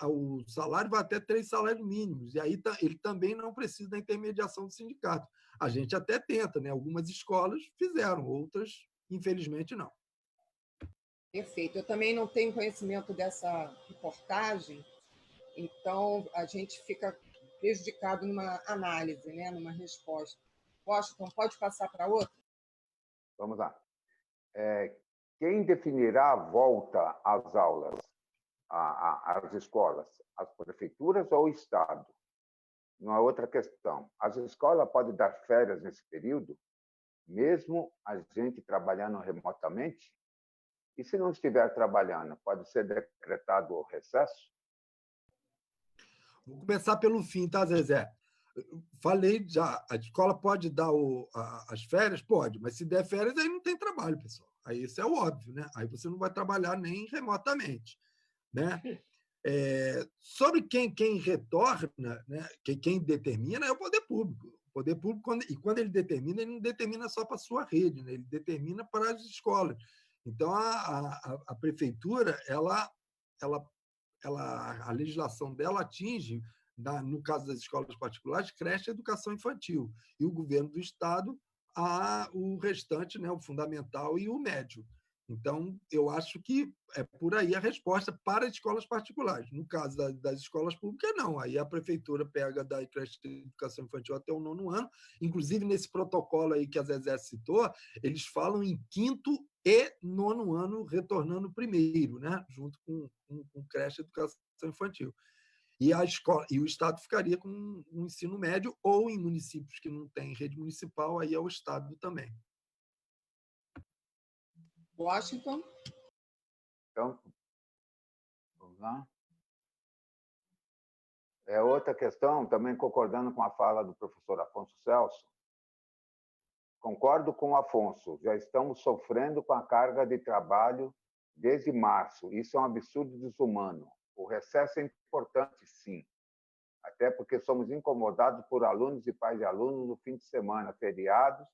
[SPEAKER 6] o salário vai até 3 salários mínimos, e aí ele também não precisa da intermediação do sindicato. A gente até tenta, né? Algumas escolas fizeram, outras, infelizmente, não.
[SPEAKER 4] Perfeito. Eu também não tenho conhecimento dessa reportagem, então a gente fica prejudicado numa análise, né? Numa resposta. Washington, pode passar para outra?
[SPEAKER 8] Vamos lá. Quem definirá a volta às aulas, às escolas? As prefeituras ou o Estado? Uma outra questão. As escolas podem dar férias nesse período, mesmo a gente trabalhando remotamente? E se não estiver trabalhando, pode ser decretado o recesso?
[SPEAKER 6] Vou começar pelo fim, tá, Zezé? Falei já, a escola pode dar as férias? Pode, mas se der férias, aí não tem trabalho, pessoal. Aí isso é o óbvio, né? Aí você não vai trabalhar nem remotamente, né? Sobre quem retorna, né? Quem determina é o poder público. O poder público, quando ele determina, ele não determina só para a sua rede, né? Ele determina para as escolas. Então, a prefeitura, a legislação dela atinge, no caso das escolas particulares, creche e educação infantil, e o governo do Estado o restante, né, o fundamental e o médio. Então, eu acho que é por aí a resposta para as escolas particulares. No caso das escolas públicas, não. Aí a prefeitura pega da creche de educação infantil até o 9º ano. Inclusive, nesse protocolo aí que a Zezé citou, eles falam em 5º e 9º ano retornando primeiro, né? Junto com creche de educação infantil. E a escola e o Estado ficaria com um ensino médio, ou em municípios que não têm rede municipal, aí é o Estado também.
[SPEAKER 4] Washington?
[SPEAKER 8] Então, vamos lá. Outra questão, também concordando com a fala do professor Afonso Celso, concordo com o Afonso, já estamos sofrendo com a carga de trabalho desde março. Isso é um absurdo desumano. O recesso é importante, sim, até porque somos incomodados por alunos e pais de alunos no fim de semana, feriados,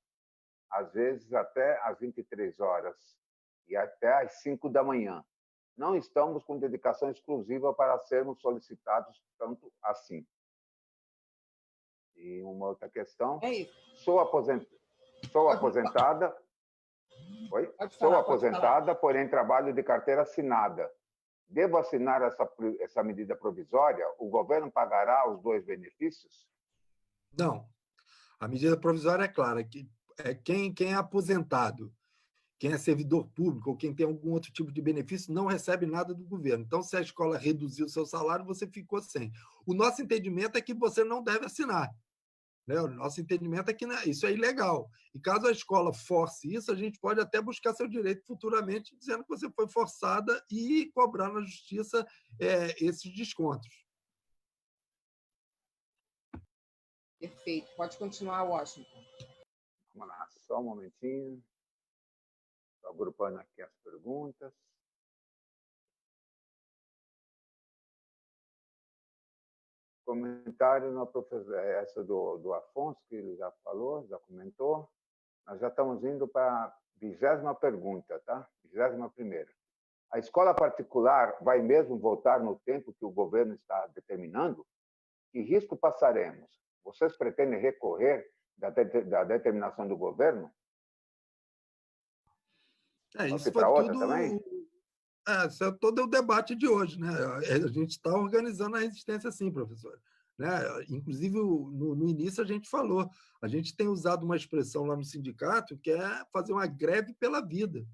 [SPEAKER 8] às vezes até às 23 horas e até às 5 da manhã. Não estamos com dedicação exclusiva para sermos solicitados tanto assim. E uma outra questão. Sou aposentada. Oi? Sou aposentada, porém trabalho de carteira assinada. Devo assinar essa medida provisória? O governo pagará os 2 benefícios?
[SPEAKER 6] Não. A medida provisória é clara, que quem é aposentado, quem é servidor público ou quem tem algum outro tipo de benefício não recebe nada do governo. Então, se a escola reduziu o seu salário, você ficou sem. O nosso entendimento é que você não deve assinar. Né? O nosso entendimento é que isso é ilegal. E caso a escola force isso, a gente pode até buscar seu direito futuramente, dizendo que você foi forçada e cobrar na justiça esses descontos.
[SPEAKER 4] Perfeito. Pode continuar, Washington.
[SPEAKER 8] Vamos lá, só um momentinho. Estou agrupando aqui as perguntas. Comentário na professora, essa do Afonso, que ele já falou, já comentou. Nós já estamos indo para a 20ª pergunta, tá? 21ª. A escola particular vai mesmo voltar no tempo que o governo está determinando? Que risco passaremos? Vocês pretendem recorrer da determinação do governo?
[SPEAKER 6] Isso foi
[SPEAKER 8] outra
[SPEAKER 6] tudo.
[SPEAKER 8] Também?
[SPEAKER 6] Esse é todo o debate de hoje, né? A gente está organizando a resistência, sim, professor. Né? Inclusive, no início, a gente falou, a gente tem usado uma expressão lá no sindicato que é fazer uma greve pela vida.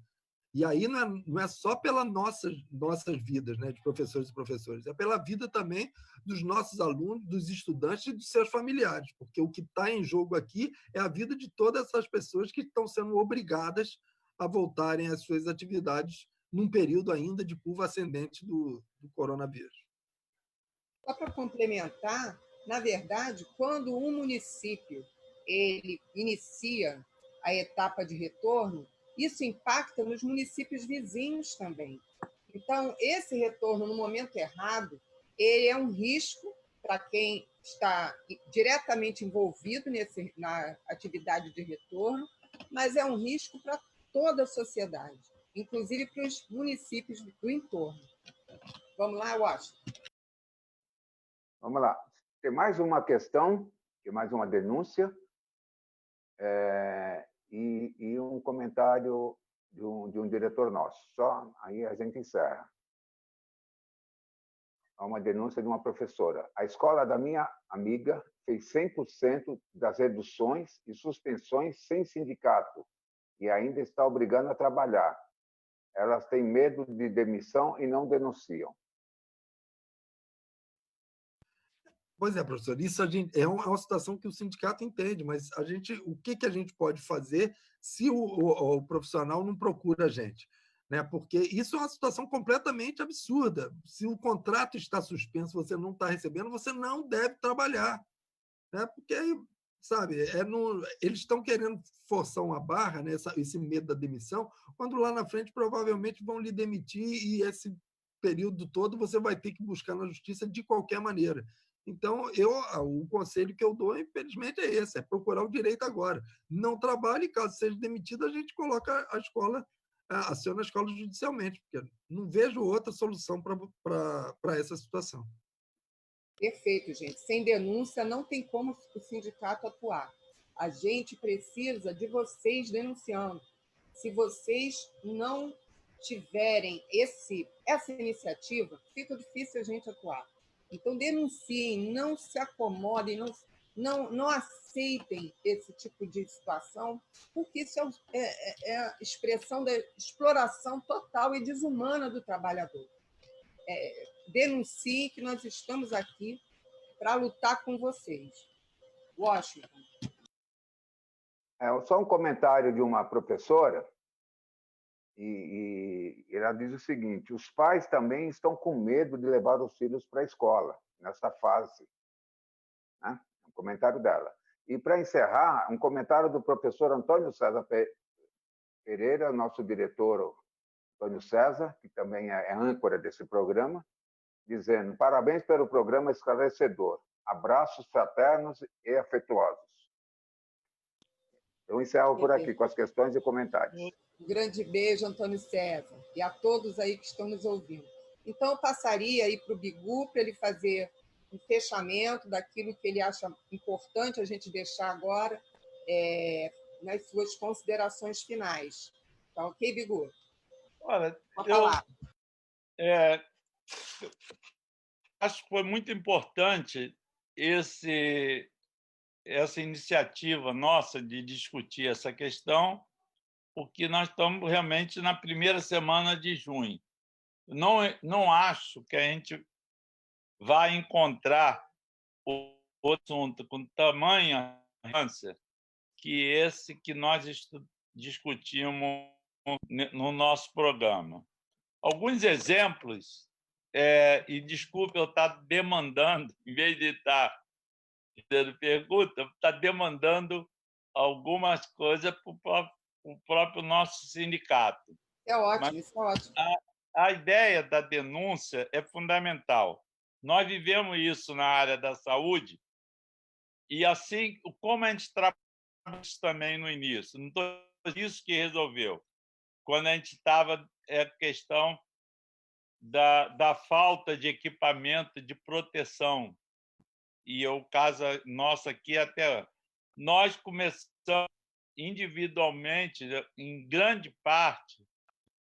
[SPEAKER 6] E aí não é só pelas nossas vidas, né, de professores e professores, é pela vida também dos nossos alunos, dos estudantes e dos seus familiares, porque o que está em jogo aqui é a vida de todas essas pessoas que estão sendo obrigadas a voltarem às suas atividades num período ainda de curva ascendente do coronavírus.
[SPEAKER 4] Só para complementar, na verdade, quando um município ele inicia a etapa de retorno, isso impacta nos municípios vizinhos também. Então, esse retorno no momento errado, ele é um risco para quem está diretamente envolvido na atividade de retorno, mas é um risco para toda a sociedade, inclusive para os municípios do entorno. Vamos lá, Washington?
[SPEAKER 8] Vamos lá. Tem mais uma questão, tem mais uma denúncia e um comentário de um diretor nosso. Só aí a gente encerra. É uma denúncia de uma professora. A escola da minha amiga fez 100% das reduções e suspensões sem sindicato e ainda está obrigando a trabalhar. Elas têm medo de demissão e não denunciam.
[SPEAKER 6] Pois é, professor, isso é uma situação que o sindicato entende, mas o que a gente pode fazer se o profissional não procura a gente? Né? Porque isso é uma situação completamente absurda. Se o contrato está suspenso, você não está recebendo, você não deve trabalhar. Né? Porque, sabe, eles estão querendo forçar uma barra, né? Esse medo da demissão, quando lá na frente provavelmente vão lhe demitir e esse período todo você vai ter que buscar na justiça de qualquer maneira. Então, o conselho que eu dou, infelizmente, é esse: é procurar o direito agora. Não trabalhe, caso seja demitido, a gente coloca a escola, aciona a escola judicialmente, porque não vejo outra solução para essa situação.
[SPEAKER 4] Perfeito, gente. Sem denúncia, não tem como o sindicato atuar. A gente precisa de vocês denunciando. Se vocês não tiverem essa iniciativa, fica difícil a gente atuar. Então, denunciem, não se acomodem, não aceitem esse tipo de situação, porque isso é a expressão da exploração total e desumana do trabalhador. Denunciem que nós estamos aqui para lutar com vocês. Washington.
[SPEAKER 8] Só um comentário de uma professora, e ela diz o seguinte: os pais também estão com medo de levar os filhos para a escola, nessa fase. Né? Um comentário dela. E, para encerrar, um comentário do professor Antônio César Pereira, nosso diretor Antônio César, que também é âncora desse programa, dizendo: parabéns pelo programa esclarecedor. Abraços fraternos e afetuosos. Eu encerro por aqui com as questões e comentários.
[SPEAKER 4] Um grande beijo, Antônio César, e a todos aí que estão nos ouvindo. Então, eu passaria aí para o Bigu, para ele fazer um fechamento daquilo que ele acha importante a gente deixar agora nas suas considerações finais. Tá ok, Bigu?
[SPEAKER 5] Olha, acho que foi muito importante essa iniciativa nossa de discutir essa questão, porque nós estamos realmente na primeira semana de junho. Não acho que a gente vai encontrar o assunto com tamanha importância que esse que nós discutimos no nosso programa. Alguns exemplos, e desculpe eu estar demandando, em vez de estar fazendo pergunta, está demandando algumas coisas para o próprio nosso sindicato.
[SPEAKER 4] É ótimo, isso é ótimo.
[SPEAKER 5] A ideia da denúncia é fundamental. Nós vivemos isso na área da saúde e, assim, como a gente trabalha isso também no início, não foi isso que resolveu. Quando a gente estava questão da falta de equipamento de proteção, e o caso nosso aqui até nós começamos individualmente, em grande parte,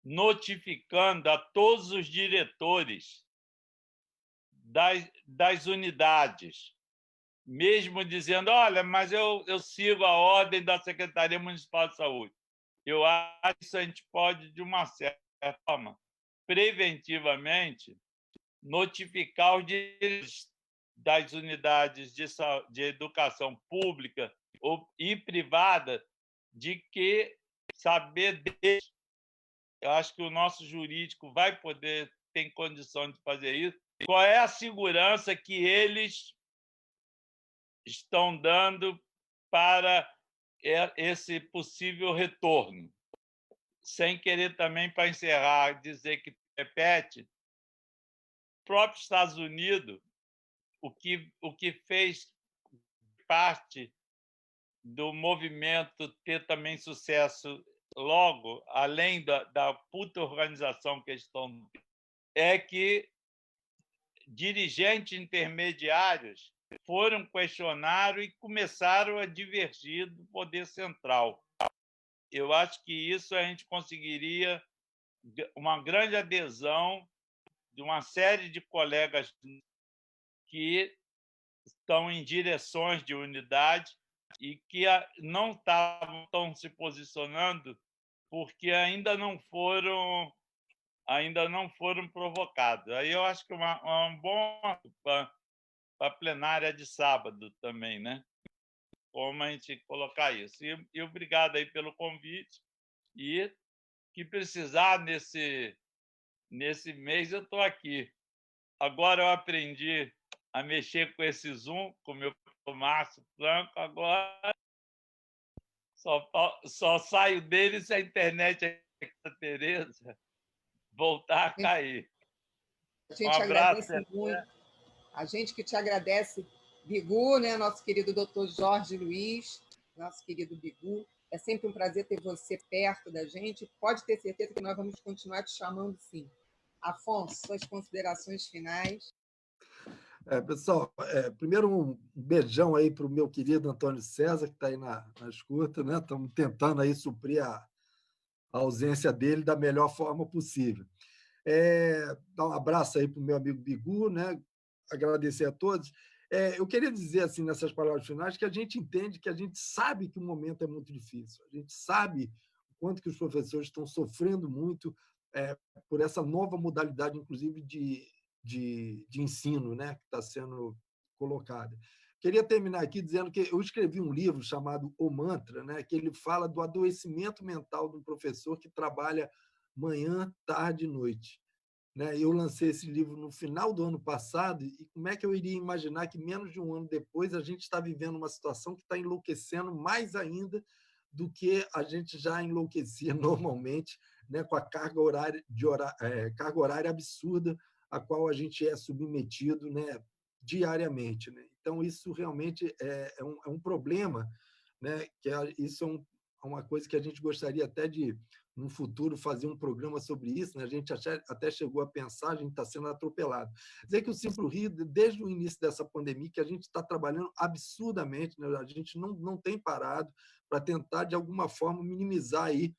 [SPEAKER 5] notificando a todos os diretores das unidades, mesmo dizendo: olha, mas eu sigo a ordem da Secretaria Municipal de Saúde. Eu acho que isso a gente pode, de uma certa forma, preventivamente, notificar os diretores das unidades de educação pública e privada de que saber deles. Eu acho que o nosso jurídico vai poder, tem condição de fazer isso. Qual é a segurança que eles estão dando para esse possível retorno? Sem querer também, para encerrar, dizer que repete, o próprio Estados Unidos, o que fez parte do movimento ter também sucesso logo, além da puta organização que eles estão, é que dirigentes intermediários foram questionados e começaram a divergir do poder central. eu acho que isso a gente conseguiria uma grande adesão de uma série de colegas que estão em direções de unidade e que não estavam se posicionando porque ainda não foram provocados. Aí eu acho que um bom para a plenária de sábado também, né? Como a gente colocar isso. E obrigado aí pelo convite. E que precisar nesse mês, eu estou aqui. Agora eu aprendi a mexer com esse Zoom, com o meu Márcio Franco. Agora só saio dele se a internet aqui da Tereza voltar a cair.
[SPEAKER 4] A gente agradece muito. A gente que te agradece, Bigu, né? Nosso querido doutor Jorge Luiz, nosso querido Bigu. É sempre um prazer ter você perto da gente. Pode ter certeza que nós vamos continuar te chamando, sim. Afonso, suas considerações finais.
[SPEAKER 6] Pessoal, primeiro um beijão aí para o meu querido Antônio César, que está aí na escuta, né? Estamos tentando aí suprir a ausência dele da melhor forma possível. Dar um abraço aí para o meu amigo Bigu, né? Agradecer a todos. Eu queria dizer, assim, nessas palavras finais, que a gente entende, que a gente sabe que o momento é muito difícil. A gente sabe o quanto que os professores estão sofrendo muito por essa nova modalidade, inclusive, de ensino, né, que está sendo colocada. Queria terminar aqui dizendo que eu escrevi um livro chamado O Mantra, né, que ele fala do adoecimento mental de um professor que trabalha manhã, tarde e noite. Né? Eu lancei esse livro no final do ano passado e como é que eu iria imaginar que menos de um ano depois a gente está vivendo uma situação que está enlouquecendo mais ainda do que a gente já enlouquecia normalmente, né? Com a carga horária absurda a qual a gente é submetido, né? Diariamente. Né? Então, isso realmente é um problema, né? Isso é uma coisa que a gente gostaria até de, no futuro, fazer um programa sobre isso, né? A gente até chegou a pensar, a gente está sendo atropelado. Dizer que o Simpro Rio, desde o início dessa pandemia, que a gente está trabalhando absurdamente, né? A gente não tem parado para tentar, de alguma forma, minimizar aí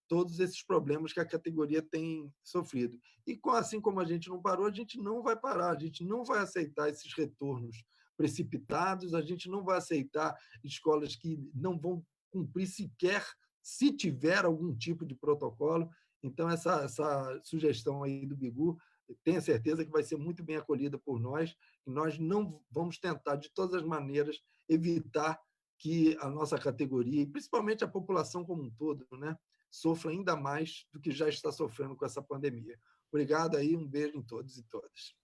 [SPEAKER 6] todos esses problemas que a categoria tem sofrido. E assim como a gente não parou, a gente não vai parar, a gente não vai aceitar esses retornos precipitados, a gente não vai aceitar escolas que não vão cumprir sequer se tiver algum tipo de protocolo. Então, essa sugestão aí do Bigu, tenha certeza que vai ser muito bem acolhida por nós, e nós não vamos tentar, de todas as maneiras, evitar que a nossa categoria, e principalmente a população como um todo, né, sofra ainda mais do que já está sofrendo com essa pandemia. Obrigado aí, um beijo em todos e todas.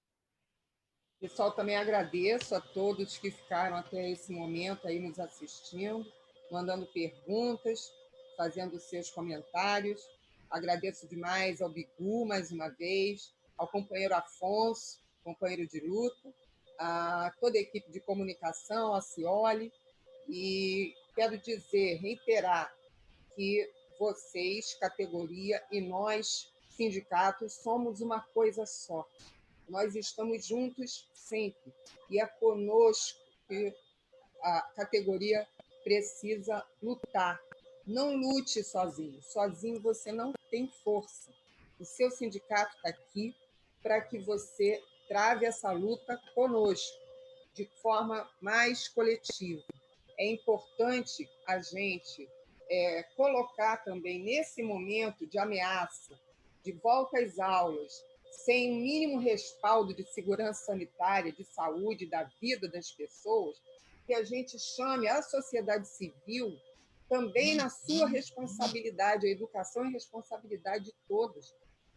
[SPEAKER 4] Pessoal, também agradeço a todos que ficaram até esse momento aí nos assistindo, mandando perguntas, fazendo seus comentários. Agradeço demais ao Bigu, mais uma vez, ao companheiro Afonso, companheiro de luta, a toda a equipe de comunicação, a Cioli, e quero reiterar que vocês, categoria, e nós, sindicatos, somos uma coisa só. Nós estamos juntos sempre, e é conosco que a categoria precisa lutar. Não lute sozinho. Sozinho você não tem força. O seu sindicato está aqui para que você trave essa luta conosco, de forma mais coletiva. É importante a gente colocar também, nesse momento de ameaça, de volta às aulas, sem o mínimo respaldo de segurança sanitária, de saúde, da vida das pessoas, que a gente chame a sociedade civil também na sua responsabilidade. A educação é responsabilidade de todos.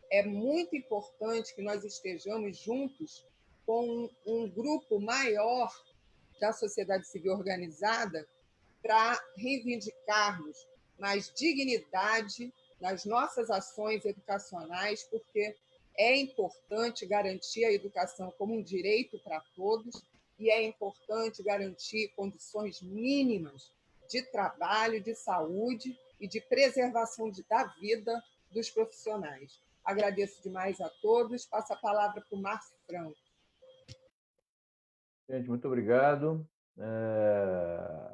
[SPEAKER 4] É muito importante que nós estejamos juntos com um grupo maior da sociedade civil organizada para reivindicarmos mais dignidade nas nossas ações educacionais, porque é importante garantir a educação como um direito para todos e é importante garantir condições mínimas de trabalho, de saúde e de preservação da vida dos profissionais. Agradeço demais a todos. Passo a palavra para o Márcio Franco.
[SPEAKER 7] Gente, muito obrigado.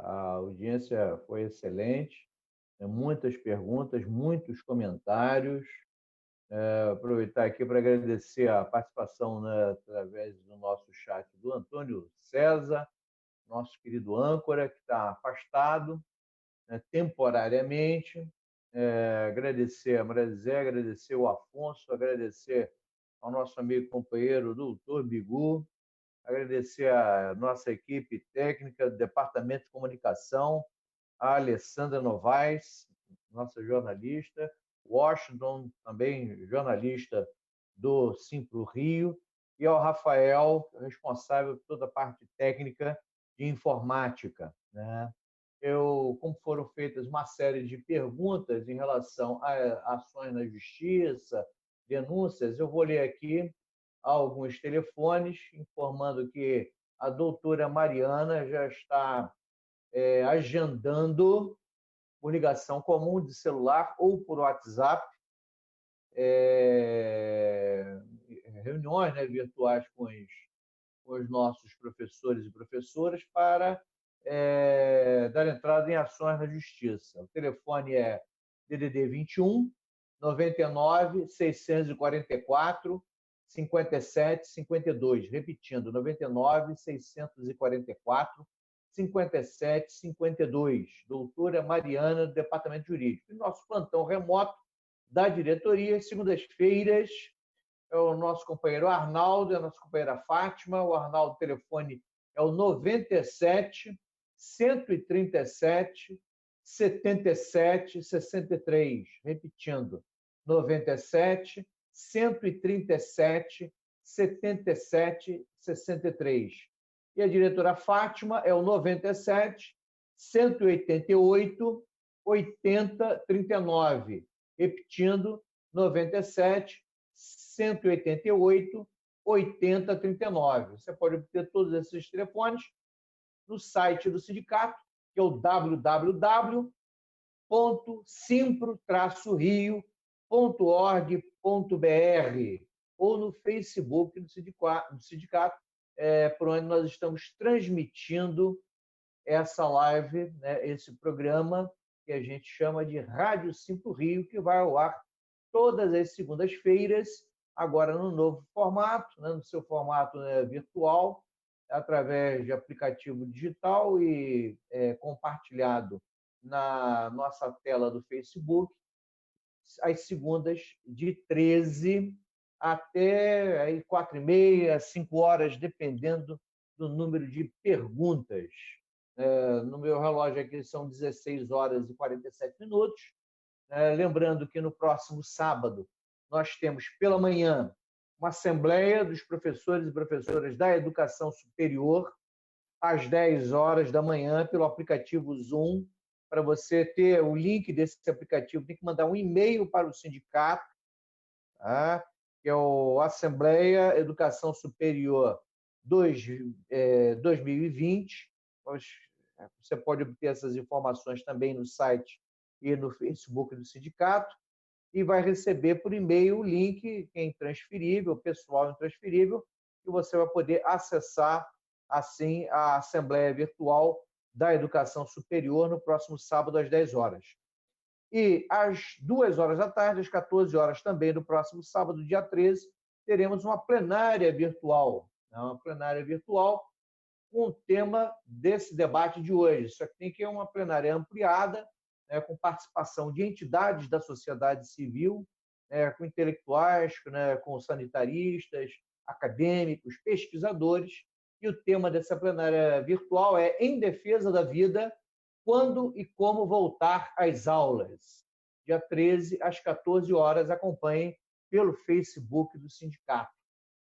[SPEAKER 7] A audiência foi excelente. muitas perguntas, muitos comentários. Aproveitar aqui para agradecer a participação, né, através do nosso chat do Antônio César, nosso querido âncora, que está afastado, né, temporariamente. Agradecer a Marizé, agradecer o Afonso, agradecer ao nosso amigo e companheiro doutor Bigu, agradecer a nossa equipe técnica do Departamento de Comunicação, a Alessandra Novaes, nossa jornalista, Washington, também jornalista do Simpro Rio, e ao Rafael, responsável por toda a parte técnica de informática, né? Como foram feitas uma série de perguntas em relação a ações na justiça, denúncias, eu vou ler aqui alguns telefones, informando que a doutora Mariana já está agendando por ligação comum de celular ou por WhatsApp, reuniões, né, virtuais com os nossos professores e professoras para dar entrada em ações na justiça. O telefone é DDD 21 99 644 57 52, repetindo, 99 644 57 52, doutora Mariana, do Departamento Jurídico. E nosso plantão remoto da diretoria, segundas-feiras, é o nosso companheiro Arnaldo, a nossa companheira Fátima. O Arnaldo, o telefone é o 97 137 77 63, repetindo, 97 137 77 63. E a diretora Fátima é o 97 188 80 39, repetindo, 97 188 80 39. Você pode obter todos esses telefones no site do sindicato, que é o www.simpro-rio.org.br, ou no Facebook do sindicato, por onde nós estamos transmitindo essa live, né, esse programa que a gente chama de Rádio Simpro Rio, que vai ao ar todas as segundas-feiras, agora no novo formato, né, no seu formato, né, virtual, através de aplicativo digital e compartilhado na nossa tela do Facebook, às segundas, de 13 até aí 4h30, 5 horas, dependendo do número de perguntas. No meu relógio aqui são 16 horas e 47 minutos. Lembrando que no próximo sábado nós temos pela manhã uma assembleia dos professores e professoras da educação superior, às 10 horas da manhã, pelo aplicativo Zoom. Para você ter o link desse aplicativo, tem que mandar um e-mail para o sindicato, tá? Que é o Assembleia Educação Superior 2020. Você pode obter essas informações também no site e no Facebook do sindicato, e vai receber por e-mail o link, que é intransferível, pessoal intransferível, que você vai poder acessar, assim, a Assembleia Virtual da Educação Superior no próximo sábado, às 10 horas. E às 2 horas da tarde, às 14 horas também, no próximo sábado, dia 13, teremos uma plenária virtual. Uma plenária virtual com o tema desse debate de hoje. Só que tem que ser uma plenária ampliada, né, com participação de entidades da sociedade civil, com intelectuais, né, com sanitaristas, acadêmicos, pesquisadores. E o tema dessa plenária virtual é Em Defesa da Vida, quando e como voltar às aulas. Dia 13, às 14 horas, acompanhem pelo Facebook do sindicato.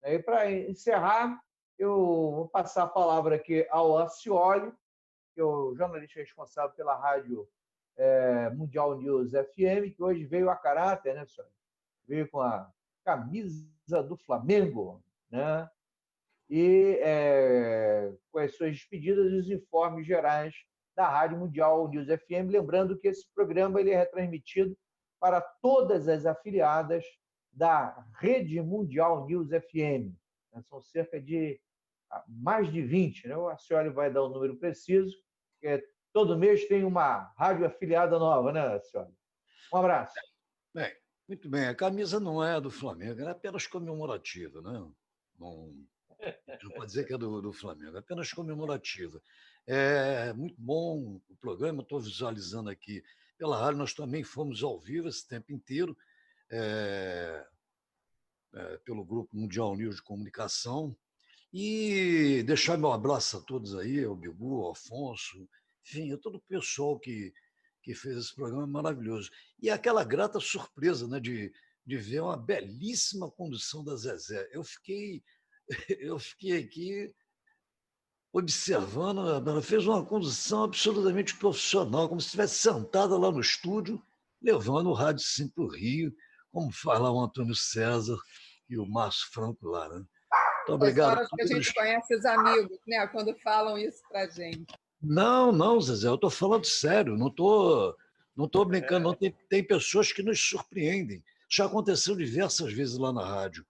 [SPEAKER 7] E para encerrar, eu vou passar a palavra aqui ao Acioli, que é o jornalista responsável pela Rádio Mundial News FM, que hoje veio a caráter, né, senhor? Veio com a camisa do Flamengo, né? E com as suas despedidas e os informes gerais da Rádio Mundial News FM. Lembrando que esse programa ele é retransmitido para todas as afiliadas da Rede Mundial News FM. São cerca de mais de 20, né? O Acioli vai dar o número preciso, que é todo mês tem uma rádio afiliada nova, né, senhora? Um abraço.
[SPEAKER 1] Bem, muito bem. A camisa não é do Flamengo, é apenas comemorativa, né? Não, a gente não pode dizer que é do Flamengo, é apenas comemorativa. É muito bom o programa, estou visualizando aqui pela rádio, nós também fomos ao vivo esse tempo inteiro, pelo Grupo Mundial News de Comunicação, e deixar meu abraço a todos aí, ao Bigu, ao Afonso, enfim, a todo o pessoal que fez esse programa maravilhoso. E aquela grata surpresa, né, de ver uma belíssima condução da Zezé. Eu fiquei aqui observando, ela fez uma condução absolutamente profissional, como se estivesse sentada lá no estúdio, levando o Rádio Sim para o Rio, como fala o Antônio César e o Márcio Franco lá. Né? Muito obrigado.
[SPEAKER 4] Horas que a gente conhece os amigos, né? Quando falam isso para a gente.
[SPEAKER 1] Não, Zezé, eu estou falando sério, não estou brincando, não. Tem pessoas que nos surpreendem. Já aconteceu diversas vezes lá na rádio.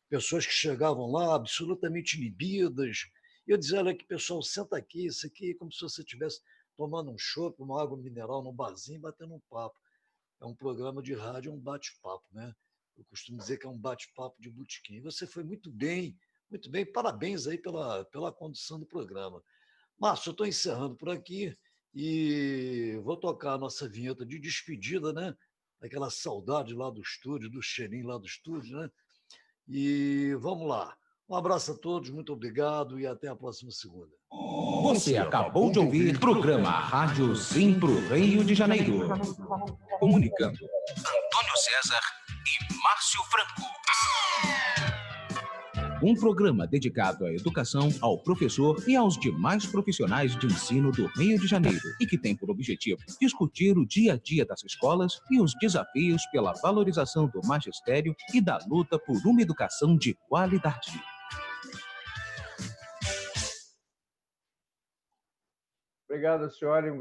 [SPEAKER 1] Pessoas que chegavam lá absolutamente inibidas. E eu dizia, olha aqui, pessoal, senta aqui, isso aqui é como se você estivesse tomando um chopp, uma água mineral num barzinho, batendo um papo. É um programa de rádio, é um bate-papo, né? Eu costumo dizer que é um bate-papo de botequim. Você foi muito bem, parabéns aí pela condução do programa. Márcio, eu estou encerrando por aqui e vou tocar a nossa vinheta de despedida, né? Aquela saudade lá do estúdio, do cheirinho lá do estúdio, né? E vamos lá. Um abraço a todos, muito obrigado e até a próxima segunda.
[SPEAKER 2] Você acabou de ouvir o programa Rádio Sim pro Rio de Janeiro. Comunicando Antônio César e Márcio Franco. Um programa dedicado à educação, ao professor e aos demais profissionais de ensino do Rio de Janeiro e que tem por objetivo discutir o dia a dia das escolas e os desafios pela valorização do magistério e da luta por uma educação de qualidade.
[SPEAKER 7] Obrigado, senhora.